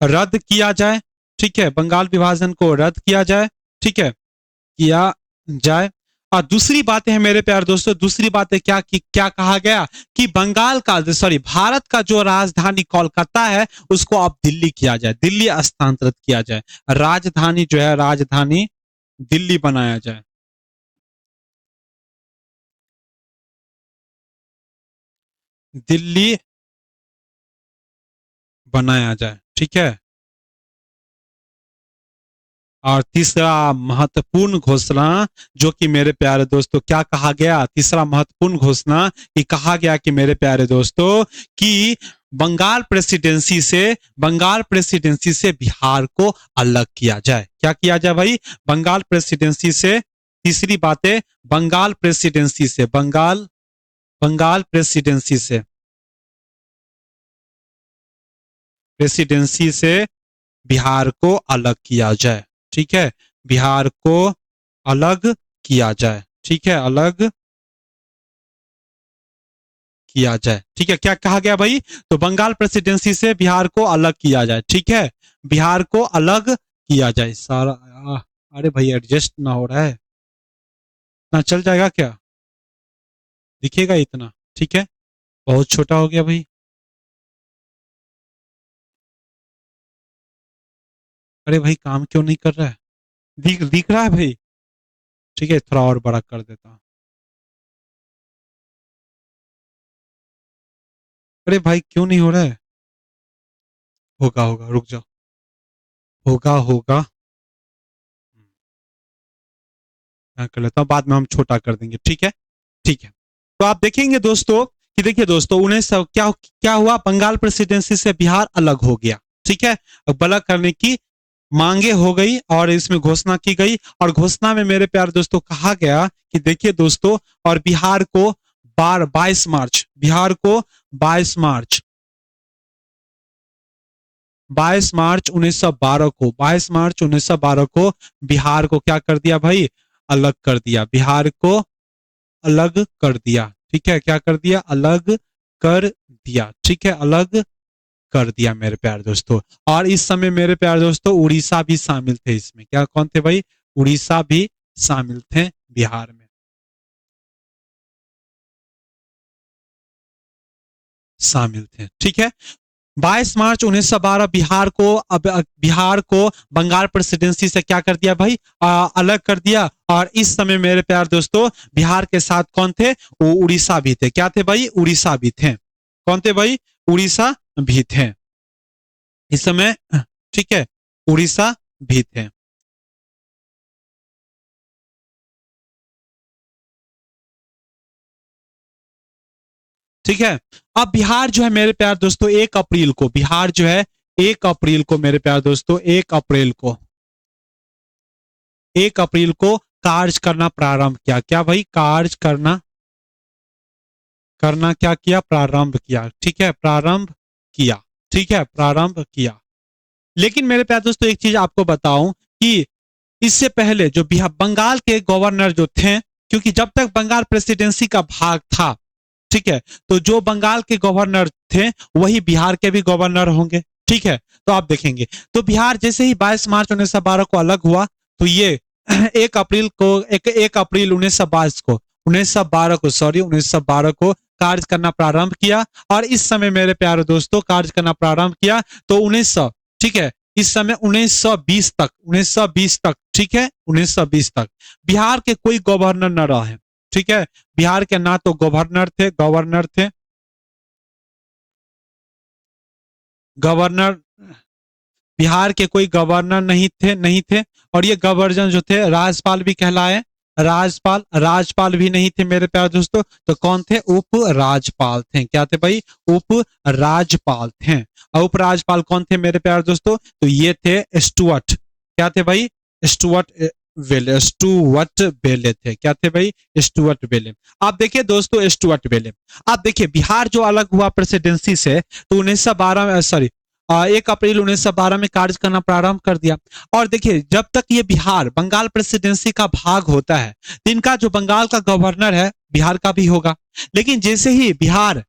रद्द किया जाए। ठीक है, बंगाल विभाजन को रद्द किया जाए। ठीक है, किया जाए। और दूसरी बात है मेरे प्यारे दोस्तों, दूसरी बात है क्या कहा गया कि भारत का जो राजधानी कोलकाता है उसको अब दिल्ली किया जाए, दिल्ली स्थानांतरित किया जाए। राजधानी जो है, राजधानी दिल्ली बनाया जाए। दिल्ली बनाया जाए। ठीक है। और तीसरा महत्वपूर्ण घोषणा जो कि मेरे प्यारे दोस्तों क्या कहा गया? तीसरा महत्वपूर्ण घोषणा कि कहा गया कि मेरे प्यारे दोस्तों कि बंगाल प्रेसिडेंसी से बिहार को अलग किया जाए। क्या किया जाए भाई? बंगाल प्रेसिडेंसी से। तीसरी बात है बंगाल प्रेसिडेंसी से, बंगाल प्रेसिडेंसी से बिहार को अलग किया जाए। ठीक है, बिहार को अलग किया जाए। ठीक है, अलग किया जाए। ठीक है, क्या कहा गया भाई? तो बंगाल प्रेसिडेंसी से बिहार को अलग किया जाए। ठीक है, बिहार को अलग किया जाए। सारा अरे भाई एडजस्ट ना हो रहा है ना, चल जाएगा क्या? दिखेगा इतना? ठीक है, बहुत छोटा हो गया भाई। अरे भाई काम क्यों नहीं कर रहा है? दिख दिख रहा है भाई? ठीक है, थोड़ा और बड़ा कर देता हूँ। अरे भाई क्यों नहीं हो रहा है? होगा होगा, रुक जाओ। होगा होगा, मैं कर लेता हूँ, बाद में हम छोटा कर देंगे। ठीक है, ठीक है। तो आप देखेंगे दोस्तों कि देखिए दोस्तों, 1900 क्या क्या हुआ? बंगाल प्रेसिडेंसी से बिहार अलग हो गया। ठीक है, अब अलग करने की मांगे हो गई और इसमें घोषणा की गई। और घोषणा में मेरे प्यारे दोस्तों कहा गया कि देखिए दोस्तों, और बिहार को 22 मार्च, बिहार को 22 मार्च 22 मार्च 1912 को, 22 मार्च 1912 को बिहार को क्या कर दिया भाई? अलग कर दिया। बिहार को अलग कर दिया। ठीक है, क्या कर दिया? अलग कर दिया। ठीक है, अलग कर दिया मेरे प्यारे दोस्तों। और इस समय मेरे प्यारे दोस्तों उड़ीसा भी शामिल थे इसमें। क्या कौन थे भाई? उड़ीसा भी शामिल थे बिहार में, शामिल थे। ठीक है, 22 मार्च 1912 बिहार को बंगाल प्रेसिडेंसी से क्या कर दिया भाई? अलग कर दिया। और इस समय मेरे प्यारे दोस्तों बिहार के साथ कौन थे? वो उड़ीसा भी थे। क्या थे भाई? उड़ीसा भी थे। कौन थे भाई? उड़ीसा भी थे इस समय। ठीक है, उड़ीसा भी थे। ठीक है, अब बिहार जो है मेरे प्यारे दोस्तों 1 अप्रैल को, बिहार जो है 1 अप्रैल को मेरे प्यारे दोस्तों, 1 अप्रैल को, 1 अप्रैल को कार्य करना प्रारंभ किया। क्या भाई? कार्य करना, करना क्या किया? प्रारंभ किया। ठीक है, प्रारंभ किया। ठीक है, प्रारंभ किया। लेकिन मेरे प्यारे दोस्तों एक चीज आपको बताऊं कि इससे पहले जो बिहार बंगाल के गवर्नर जो थे, क्योंकि जब तक बंगाल प्रेसिडेंसी का भाग था, ठीक है, तो जो बंगाल के गवर्नर थे वही बिहार के भी गवर्नर होंगे। ठीक है, तो आप देखेंगे तो बिहार जैसे ही 22 मार्च 1912 को अलग हुआ, तो ये 1 अप्रैल 1922 को 1912 को सॉरी 1912 को कार्य करना प्रारंभ किया। और इस समय मेरे प्यारे दोस्तों कार्य करना प्रारंभ किया तो 1900, ठीक है, इस समय 1920 तक, ठीक है, 1920 तक बिहार के कोई गवर्नर न रहे। ठीक है, बिहार के ना तो गवर्नर बिहार के कोई गवर्नर नहीं थे। और ये गवर्नर जो थे राज्यपाल भी कहलाए, राज्यपाल भी नहीं थे मेरे प्यारे दोस्तों। तो कौन थे? उप राज्यपाल थे। क्या थे भाई? उप राज्यपाल थे। और उप राज्यपाल कौन थे मेरे प्यारे दोस्तों? तो ये थे स्टुअर्ट। क्या थे भाई? स्टुअर्ट बेले थे। क्या थे भाई? स्टुअर्ट बेले। आप देखिए दोस्तों, स्टुअर्ट बेले, आप देखिए बिहार जो अलग हुआ प्रेसिडेंसी से, तो 1912 में, सॉरी 1 अप्रैल 1912 में कार्य करना प्रारंभ कर दिया। और देखिए जब तक ये बिहार बंगाल प्रेसिडेंसी का भाग होता है, तो इनका जो बंगाल का गवर्नर है बिहार का भी होगा। लेकिन जैसे ही बिहार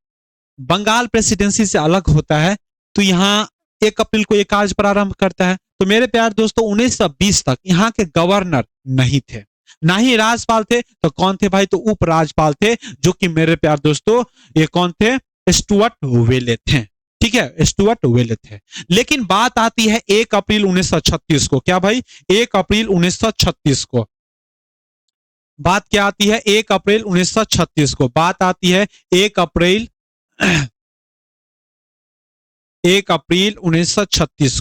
बंगाल प्रेसिडेंसी से अलग होता है, तो यहाँ 1 अप्रैल को ये कार्य प्रारंभ करता है। तो मेरे प्यार दोस्तों 1920 तक यहाँ के गवर्नर नहीं थे, ना ही राज्यपाल थे। तो कौन थे भाई? तो उप राज्यपाल थे, जो कि मेरे प्यार दोस्तों ये कौन थे? स्टुअर्ट वेले थे। ठीक है, स्टुअर्ट वेले थे। लेकिन बात आती है 1 अप्रैल 1936 को। क्या भाई? 1 अप्रैल 1936 को बात क्या आती है? 1 अप्रैल 1936 को बात आती है। 1 अप्रैल 1 अप्रैल 1936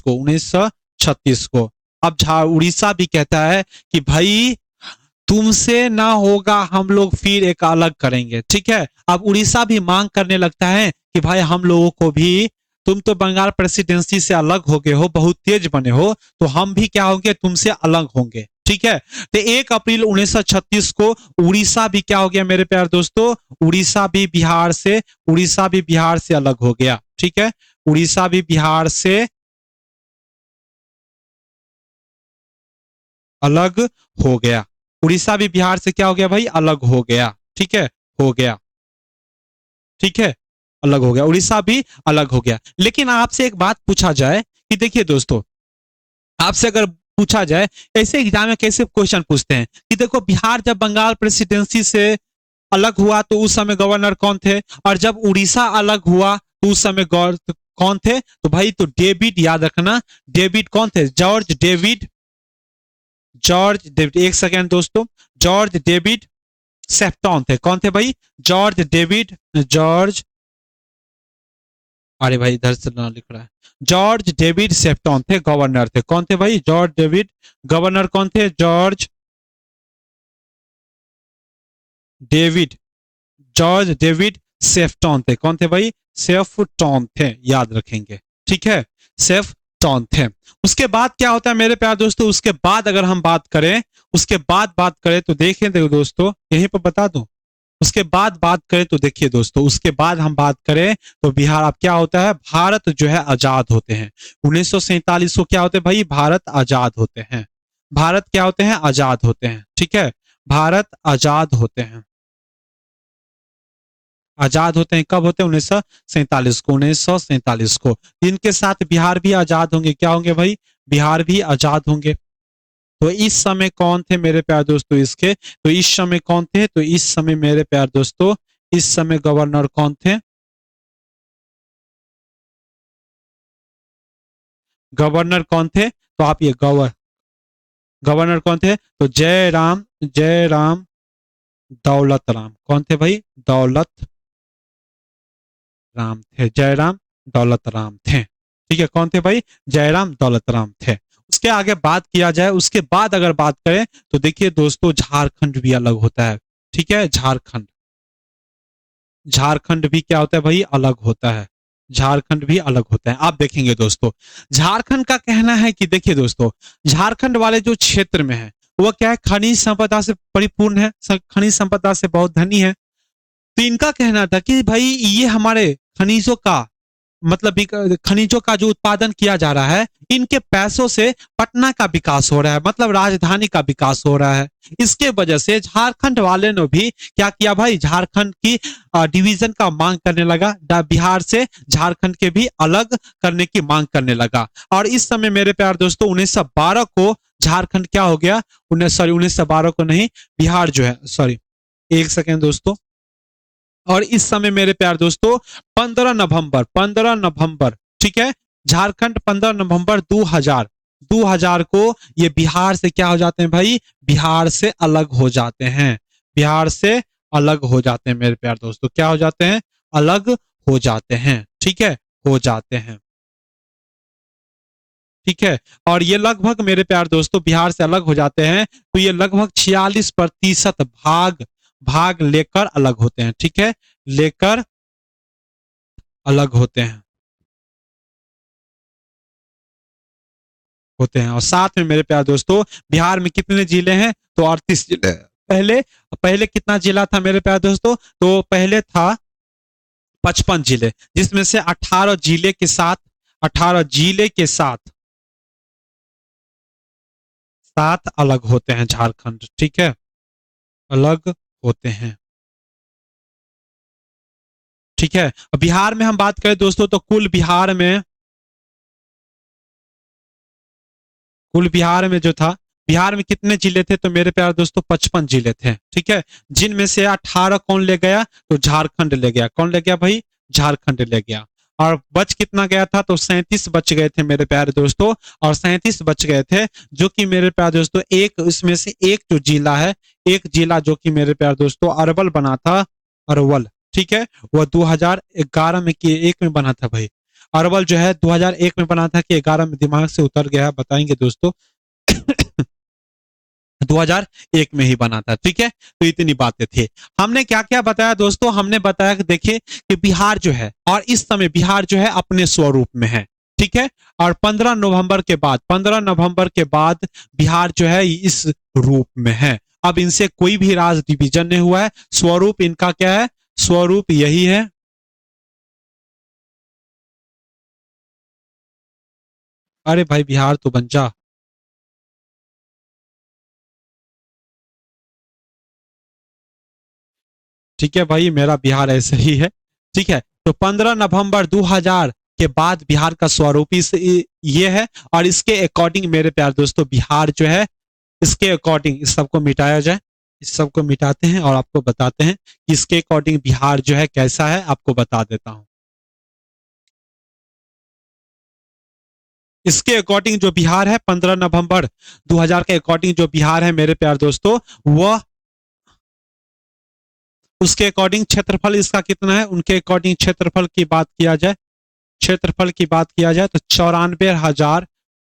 को अब उड़ीसा भी कहता है कि भाई तुमसे ना होगा, हम लोग फिर एक अलग करेंगे। ठीक है, अब उड़ीसा भी मांग करने लगता है कि भाई हम लोगों को भी, तुम तो बंगाल प्रेसिडेंसी से अलग हो गए हो, बहुत तेज बने हो, तो हम भी क्या होंगे? तुमसे अलग होंगे। ठीक है, तो 1 अप्रैल 1936 को उड़ीसा भी क्या हो गया मेरे प्यार दोस्तों? उड़ीसा भी बिहार से अलग हो गया। ठीक है, उड़ीसा भी बिहार से अलग हो गया। उड़ीसा भी बिहार से क्या हो गया भाई? अलग हो गया। ठीक है, हो गया। ठीक है, अलग हो गया, उड़ीसा भी अलग हो गया। लेकिन आपसे एक बात पूछा जाए कि देखिए दोस्तों, आपसे अगर पूछा जाए, ऐसे एग्जाम में कैसे क्वेश्चन पूछते हैं कि देखो बिहार जब बंगाल प्रेसिडेंसी से अलग हुआ तो उस समय गवर्नर कौन थे, और जब उड़ीसा अलग हुआ तो उस समय कौन थे? तो भाई तो डेविड, याद रखना, डेविड कौन थे? जॉर्ज डेविड, एक सेकेंड दोस्तों, जॉर्ज डेविड सेफ्टन थे। कौन थे भाई? जॉर्ज, अरे भाई इधर से ना लिख रहा है। जॉर्ज डेविड सेफ्टन थे, गवर्नर थे। कौन थे भाई? George David. गवर्नर कौन थे? डेविड जॉर्ज डेविड सेफ्टन थे। कौन थे भाई? सेफ्टन थे, याद रखेंगे। ठीक है, सेफ्टन थे। उसके बाद क्या होता है मेरे प्यारे दोस्तों? उसके बाद अगर हम बात करें तो देखें, देखो दोस्तों यहीं पर बता दूं। उसके बाद बात करें तो देखिए दोस्तों, उसके बाद हम बात करें तो बिहार अब क्या होता है? भारत जो है आजाद होते हैं। 1947 को क्या होते हैं भाई? भारत आजाद होते हैं। भारत क्या होते हैं? आजाद होते हैं। ठीक है, भारत आजाद होते हैं। आजाद होते हैं कब होते हैं? 1947 को। 1947 को इनके साथ बिहार भी आजाद होंगे। क्या होंगे भाई? बिहार भी आजाद होंगे। तो इस समय कौन थे मेरे प्यार दोस्तों इसके? तो इस समय कौन थे? तो इस समय मेरे प्यार दोस्तों, इस समय गवर्नर कौन थे? गवर्नर कौन थे? तो आप ये गवर्नर कौन थे? तो जयराम दौलत राम। कौन थे भाई? दौलत राम थे। जयराम दौलत राम थे। ठीक है, कौन थे भाई? जयराम दौलत राम थे। उसके आगे बात किया जाए, उसके बाद अगर बात करें तो देखिए दोस्तों झारखंड भी अलग होता है। ठीक है, झारखंड भी क्या होता है भाई? अलग होता है। झारखंड भी अलग होता है। आप देखेंगे दोस्तों, झारखंड का कहना है कि देखिए दोस्तों, झारखंड वाले जो क्षेत्र में है वह क्या है? खनिज संपदा से परिपूर्ण है, खनिज संपदा से बहुत धनी है। तो इनका कहना था कि भाई ये हमारे खनिजों का मतलब खनिजों का जो उत्पादन किया जा रहा है, इनके पैसों से पटना का विकास हो रहा है, मतलब राजधानी का विकास हो रहा है। इसके वजह से झारखंड वाले ने भी क्या किया भाई, झारखंड की डिवीजन का मांग करने लगा, बिहार से झारखंड के भी अलग करने की मांग करने लगा। और इस समय मेरे प्यार दोस्तों 1912 को झारखंड क्या हो गया, 1912 को नहीं, बिहार जो है, सॉरी एक सेकेंड दोस्तों। और इस समय मेरे प्यार दोस्तों 15 नवंबर, ठीक है, झारखंड 15 नवंबर 2000 को ये बिहार से क्या हो जाते हैं भाई, बिहार से अलग हो जाते हैं, बिहार से अलग हो जाते हैं मेरे प्यार दोस्तों, क्या हो जाते हैं, अलग हो जाते हैं, ठीक है, हो जाते हैं, ठीक है। और ये लगभग मेरे प्यार दोस्तों बिहार से अलग हो जाते हैं, तो ये लगभग 46% भाग भाग लेकर अलग होते हैं, ठीक है, लेकर अलग होते हैं। और साथ में मेरे प्यार दोस्तों बिहार में कितने जिले हैं, तो 38 जिले। पहले पहले कितना जिला था मेरे प्यार दोस्तों, तो पहले था 55 जिले, जिसमें से 18 जिले के साथ सात अलग होते हैं झारखंड, ठीक है, अलग होते हैं, ठीक है। बिहार में हम बात करें दोस्तों तो कुल बिहार में जो था, बिहार में कितने जिले थे, तो मेरे प्यारे दोस्तों 55 जिले थे, ठीक है, जिनमें से 18 कौन ले गया, तो झारखंड ले गया, कौन ले गया भाई, झारखंड ले गया। और बच कितना गया था, तो 37 बच गए थे मेरे प्यारे दोस्तों, और 37 बच गए थे, जो कि मेरे प्यारे दोस्तों एक इसमें से एक जो जिला है, एक जिला जो कि मेरे प्यारे दोस्तों अरवल बना था, अरवल, ठीक है, वह 2011 में कि एक में बना था भाई, अरवल जो है 2001 में बना था कि 11 में, दिमाग से उतर गया है, बताएंगे दोस्तों। 2001 में ही बना था, ठीक है, तो इतनी बातें थी। हमने क्या क्या बताया दोस्तों, हमने बताया कि देखिए कि बिहार जो है, और इस समय बिहार जो है अपने स्वरूप में है, ठीक है, और 15 नवंबर के बाद बिहार जो है इस रूप में है। अब इनसे कोई भी राज डिवीजन नहीं हुआ है, स्वरूप इनका क्या है, स्वरूप यही है। अरे भाई बिहार तो बन जा, ठीक है भाई, मेरा बिहार ऐसे ही है, ठीक है। तो 15 नवंबर 2000 के बाद बिहार का स्वरूप ये है। और इसके अकॉर्डिंग मेरे प्यार दोस्तों बिहार जो है, इसके अकॉर्डिंग इस सबको मिटाया जाए, इस सबको मिटाते हैं और आपको बताते हैं कि इसके अकॉर्डिंग बिहार जो है कैसा है, आपको बता देता हूं। इसके अकॉर्डिंग जो बिहार है 15 नवंबर 2000 के अकॉर्डिंग जो बिहार है मेरे प्यार दोस्तों, वह उसके अकॉर्डिंग क्षेत्रफल इसका कितना है, उनके अकॉर्डिंग क्षेत्रफल की बात किया जाए, क्षेत्रफल की बात किया जाए तो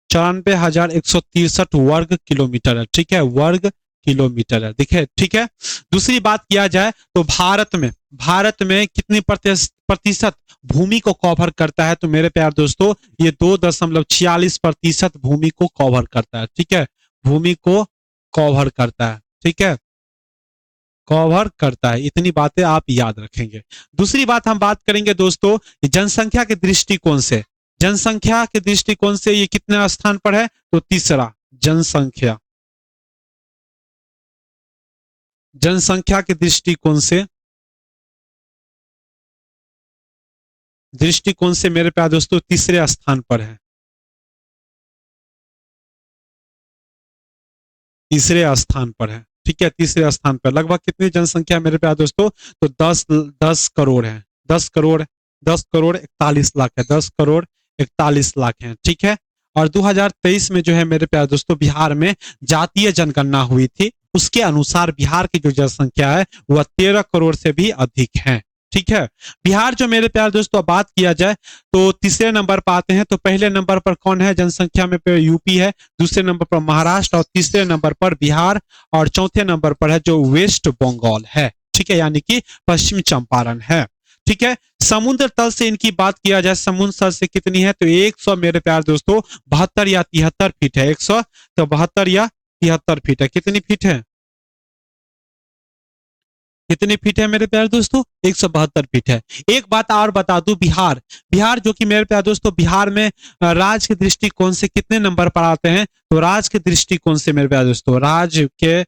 94,163 वर्ग किलोमीटर है, ठीक है, वर्ग किलोमीटर है, देखिए, ठीक है। दूसरी बात किया जाए तो भारत में कितनी प्रतिशत भूमि को कवर करता है, तो मेरे प्यार दोस्तों ये 2.46% भूमि को कवर करता है, ठीक है, भूमि को कवर करता है, ठीक है, कवर करता है, इतनी बातें आप याद रखेंगे। दूसरी बात हम बात करेंगे दोस्तों जनसंख्या के दृष्टिकोण से, जनसंख्या के दृष्टिकोण से ये कितने स्थान पर है, तो तीसरा, जनसंख्या, जनसंख्या के दृष्टिकोण से मेरे प्यार दोस्तों तीसरे स्थान पर है, तीसरे स्थान पर है, ठीक है, तीसरे स्थान पर। लगभग कितनी जनसंख्या मेरे प्यार दोस्तों, तो 10 करोड़ है, 10 करोड़, 10 करोड़ 41 लाख है, 10 करोड़ 41 लाख है, ठीक है। और 2023 में जो है मेरे प्यार दोस्तों बिहार में जातीय जनगणना हुई थी, उसके अनुसार बिहार की जो जनसंख्या है वह 13 करोड़ से भी अधिक है, ठीक है। बिहार जो मेरे प्यार दोस्तों बात किया जाए तो तीसरे नंबर पर आते हैं, तो पहले नंबर पर कौन है जनसंख्या में, पे यूपी है, दूसरे नंबर पर महाराष्ट्र, और तीसरे नंबर पर बिहार, और चौथे नंबर पर है जो वेस्ट बंगाल है, ठीक है, यानी कि पश्चिम चंपारण है, ठीक है। समुद्र तल से इनकी बात किया जाए, समुद्र तल से कितनी है, तो 100 मेरे प्यार दोस्तों 72 या 73 फीट है, 100 तो 72 या 73 फीट है, कितनी फीट है, कितनी फीट है मेरे प्यारे दोस्तों? 172 फीट है। एक बात और बता दूं, बिहार बिहार जो कि मेरे प्यारे दोस्तों बिहार में राज्य के दृष्टिकोण से कितने नंबर पर आते हैं? तो राज्य के दृष्टिकोण से मेरे प्यारे दोस्तों, राज्य के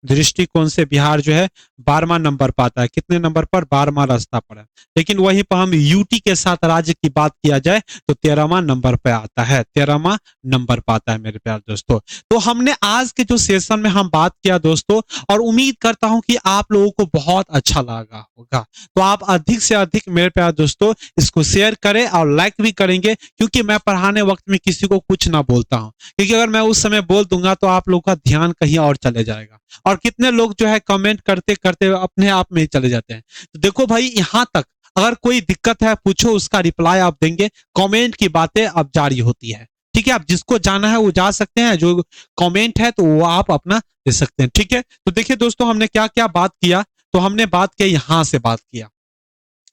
दृष्टिकोण से बिहार जो है 12वां नंबर पाता है। कितने नंबर पर? 12वां रास्ता पर है। लेकिन वहीं पर हम यूटी के साथ राज्य की बात किया जाए तो 13वां नंबर पे आता है, 13वां नंबर पाता है मेरे प्यारे दोस्तों। तो हमने आज के जो सेशन में हम बात किया दोस्तों, और उम्मीद करता हूं कि आप लोगों को बहुत अच्छा लगा होगा। तो आप अधिक से अधिक मेरे प्यारे दोस्तों इसको शेयर करें और लाइक भी करेंगे, क्योंकि मैं पढ़ाने वक्त में किसी को कुछ ना बोलता हूं, क्योंकि अगर मैं उस समय बोल दूंगा तो आप लोगों का ध्यान कहीं और चले जाएगा। और कितने लोग जो है कमेंट करते करते अपने आप में ही चले जाते हैं। तो देखो भाई, यहां तक अगर कोई दिक्कत है पूछो, उसका रिप्लाई आप देंगे। कमेंट की बातें अब जारी होती है, ठीक है। आप जिसको जाना है वो जा सकते हैं, जो कमेंट है तो वो आप अपना दे सकते हैं, ठीक है। तो देखिए दोस्तों, हमने क्या क्या बात किया। तो हमने बात किया, यहां से बात किया,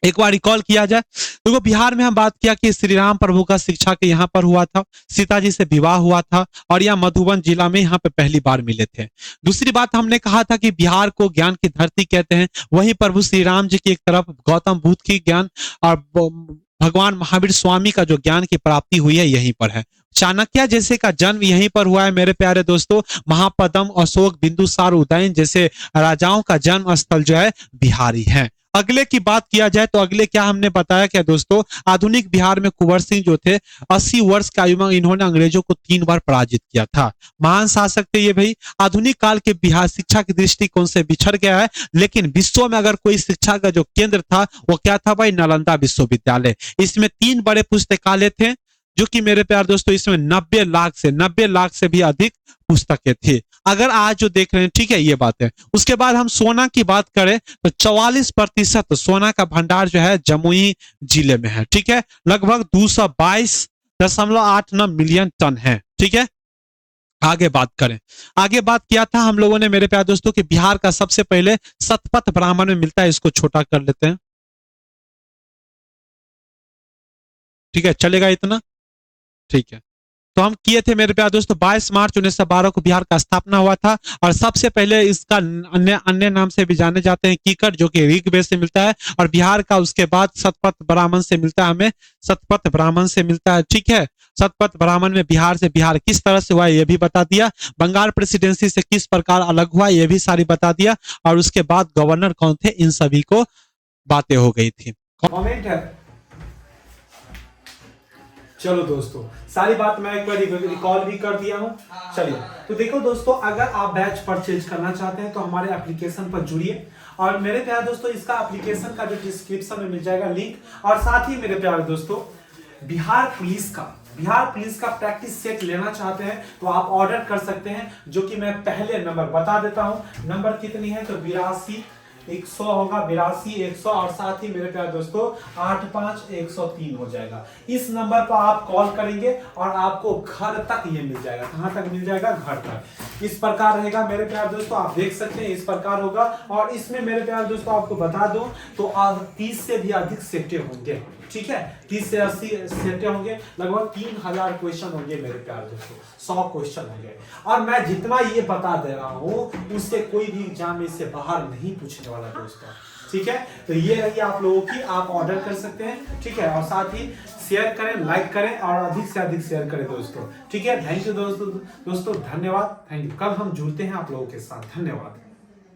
एक बार रिकॉल किया जाए तो बिहार में हम बात किया कि श्री राम प्रभु का शिक्षा के यहाँ पर हुआ था, सीता जी से विवाह हुआ था, और यह मधुबन जिला में यहाँ पे पहली बार मिले थे। दूसरी बात हमने कहा था कि बिहार को ज्ञान की धरती कहते हैं। वहीं प्रभु श्री राम जी की एक तरफ गौतम बुद्ध की ज्ञान और भगवान महावीर स्वामी का जो ज्ञान की प्राप्ति हुई है यहीं पर है। चाणक्य जैसे का जन्म यहीं पर हुआ है मेरे प्यारे दोस्तों। महापद्म, अशोक, बिंदुसार, उदयन जैसे राजाओं का जन्म स्थल जो है बिहारी है। अगले की बात किया जाए तो अगले क्या हमने बताया क्या दोस्तों? आधुनिक बिहार में कुंवर सिंह जो थे 80 वर्ष की आयु में इन्होंने अंग्रेजों को 3 बार पराजित किया था। महान शासक थे ये भाई। आधुनिक काल के बिहार शिक्षा के दृष्टिकोण से बिछड़ गया है, लेकिन विश्व में अगर कोई शिक्षा का जो केंद्र था वो क्या था भाई? नालंदा विश्वविद्यालय। इसमें 3 बड़े पुस्तकालय थे, जो कि मेरे प्यार दोस्तों इसमें 90 लाख से भी अधिक पुस्तकें थी। अगर आज जो देख रहे हैं, ठीक है, ये बात है। उसके बाद हम सोना की बात करें तो 44% सोना का भंडार जो है जमुई जिले में है, ठीक है। लगभग 222.89 मिलियन टन है, ठीक है। आगे बात करें, आगे बात किया था हम लोगों ने मेरे प्यार दोस्तों कि बिहार का सबसे पहले शतपथ ब्राह्मण में मिलता है। इसको छोटा कर लेते हैं, ठीक है, चलेगा इतना, ठीक है। तो हम किए थे मेरे प्यारे दोस्तों 22 मार्च 1912 को बिहार का स्थापना हुआ था। और सबसे पहले इसका अन्य अन्य नाम से भी जाने जाते हैं कीकर, जो कि ऋग्वेद से मिलता है। और बिहार का उसके बाद शतपथ ब्राह्मण से मिलता है, हमें शतपथ ब्राह्मण से मिलता है, ठीक है। शतपथ ब्राह्मण में बिहार से बिहार किस तरह से हुआ ये भी बता दिया। बंगाल प्रेसिडेंसी से किस प्रकार अलग हुआ ये भी सारी बता दिया। और उसके बाद गवर्नर कौन थे, इन सभी को बातें हो गई थी। कमेंट है। चलो दोस्तों, सारी बात मैं एक बार रिकॉल भी कर दिया हूं। चलिए, तो देखो दोस्तों, अगर आप बैच परचेज करना चाहते हैं तो हमारे एप्लीकेशन पर जुड़िए। और मेरे प्यारे दोस्तों, इसका एप्लीकेशन का जो डिस्क्रिप्शन में मिल जाएगा लिंक। और साथ ही मेरे प्यारे दोस्तों, बिहार पुलिस का प्रैक्टिस सेट लेना चाहते हैं तो आप ऑर्डर कर सकते हैं, जो कि मैं पहले नंबर बता देता हूं। नंबर कितनी है तो 82 होगा, 82 और साथ ही मेरे प्यारे दोस्तों 85103 हो जाएगा। इस नंबर पर आप कॉल करेंगे और आपको घर तक ये मिल जाएगा। कहां तक मिल जाएगा? घर तक। इस प्रकार रहेगा मेरे प्यारे दोस्तों, आप देख सकते हैं इस प्रकार होगा। और इसमें मेरे प्यारे दोस्तों आपको बता दूं तो 30 से भी अधिक सेटे होंगे, ठीक है। 30 से 80 सेटे होंगे, लगभग 3000 क्वेश्चन होंगे मेरे प्यारे दोस्तों, 100 क्वेश्चन होंगे। और मैं जितना ये बता दे रहा हूं उससे कोई भी एग्जाम में से बाहर नहीं पूछने वाला दोस्तों, ठीक है। तो ये रही आप लोगों की, आप ऑर्डर कर सकते हैं, ठीक है। और साथ ही शेयर करें, लाइक करें और अधिक से अधिक शेयर करें दोस्तों, ठीक है। थैंक यू दोस्तों, धन्यवाद, थैंक यू। कल हम जुड़ते हैं आप लोगों के साथ, धन्यवाद।